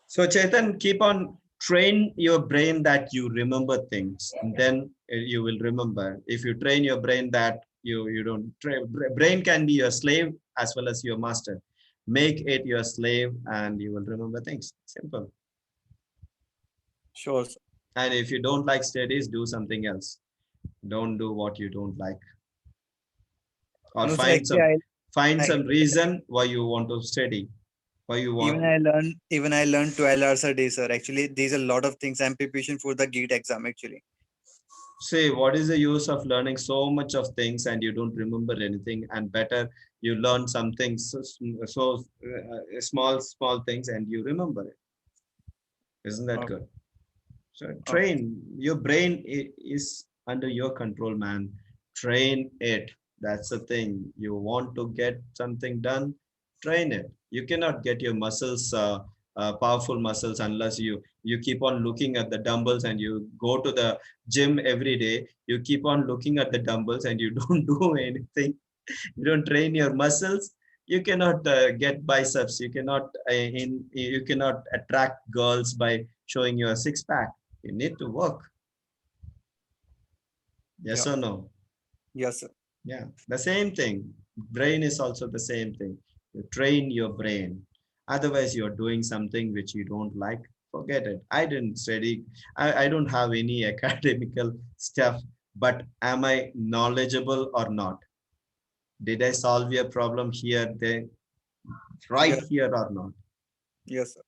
So Chetan, keep on train your brain that you remember things, and then you will remember. If you train your brain that you don't train, brain can be your slave as well as your master. Make it your slave and you will remember things. Simple. Sure, sir. And if you don't like studies, do something else. Don't do what you don't like. Or No, find sir, some reason why you want to study. Why you want. Even I learn 12 hours a day, sir. Actually, there's a lot of things. I'm preparing for the GATE exam actually. say, what is the use of learning so much of things and you don't remember anything? And better you learn something small things and you remember it. Isn't that good? So train your brain is under your control, man. Train it. That's the thing. You want to get something done, train it. You cannot get your muscles powerful muscles unless you keep on looking at the dumbbells and you go to the gym every day. You keep on looking at the dumbbells and you don't do anything. You don't train your muscles. You cannot get biceps. You cannot attract girls by showing your six pack. You need to work. Yes or no? Yes, sir. Yeah, the same thing. Brain is also the same thing. You train your brain. Otherwise, you're doing something which you don't like. Forget it. I didn't study. I don't have any academical stuff. But am I knowledgeable or not? Did I solve your problem here, there, right Yes. here or not? Yes, sir.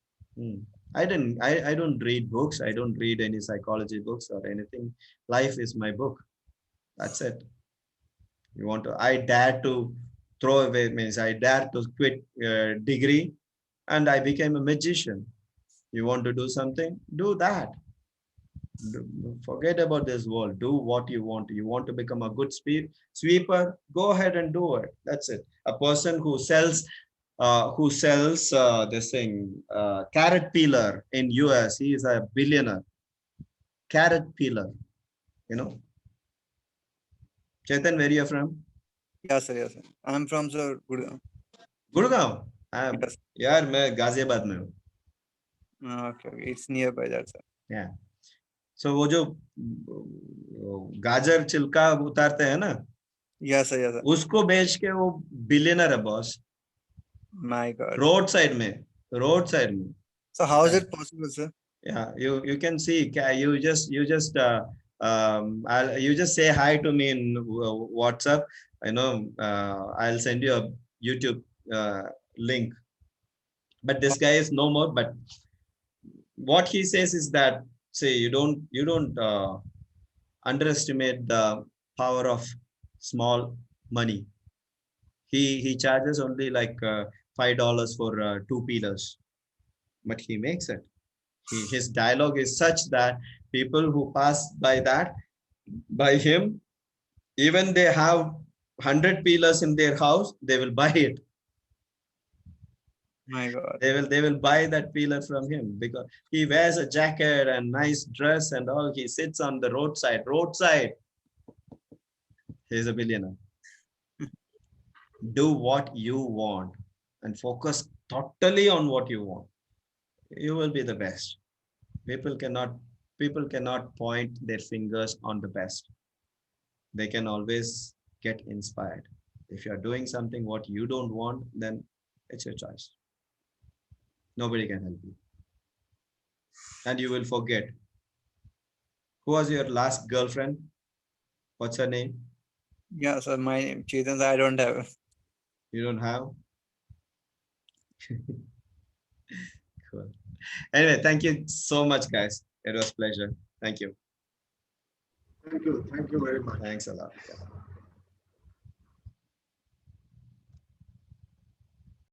I don't read books. I don't read any psychology books or anything. Life is my book. That's it. You want to, I dare to throw away, means I dare to quit degree and I became a magician. You want to do something? Do that. Forget about this world. Do what you want. You want to become a good sweeper? Go ahead and do it. That's it. A person who sells this thing, carrot peeler in US, he is a billionaire. Carrot peeler, you know. Chetan, where are you from? Yes, sir. Yes, sir. I'm from sir Gurgaon. Gurgaon Yes. यार मैं गाजियाबाद में हूँ. Okay, okay. It's nearby that, sir. Yeah. So वो जो गाजर छिलका उतारते हैं ना, Yes, sir. Yes, sir. उसको बेच के वो बिलियनर है boss. My God. Road side में. So how is it possible, sir? Yeah, you can see. You just you just say hi to me in WhatsApp. I'll send you a YouTube link. But this guy is no more. But what he says is that, say, you don't underestimate the power of small money. He charges only like $5 for 2 peelers, but he makes it. His dialogue is such that people who pass by him, even they have 100 peelers in their house, they will buy it. My God. They will buy that peeler from him because he wears a jacket and nice dress and all. He sits on the roadside. He's a billionaire. Do what you want and focus totally on what you want. You will be the best. People cannot point their fingers on the best. They can always get inspired. If you're doing something what you don't want, then it's your choice. Nobody can help you. And you will forget. Who was your last girlfriend? What's her name? Yeah, sir. My name Chetan. I don't have. You don't have? Cool. Anyway, thank you so much, guys. It was a pleasure. Thank you. Thank you. Thank you very much. Thanks a lot.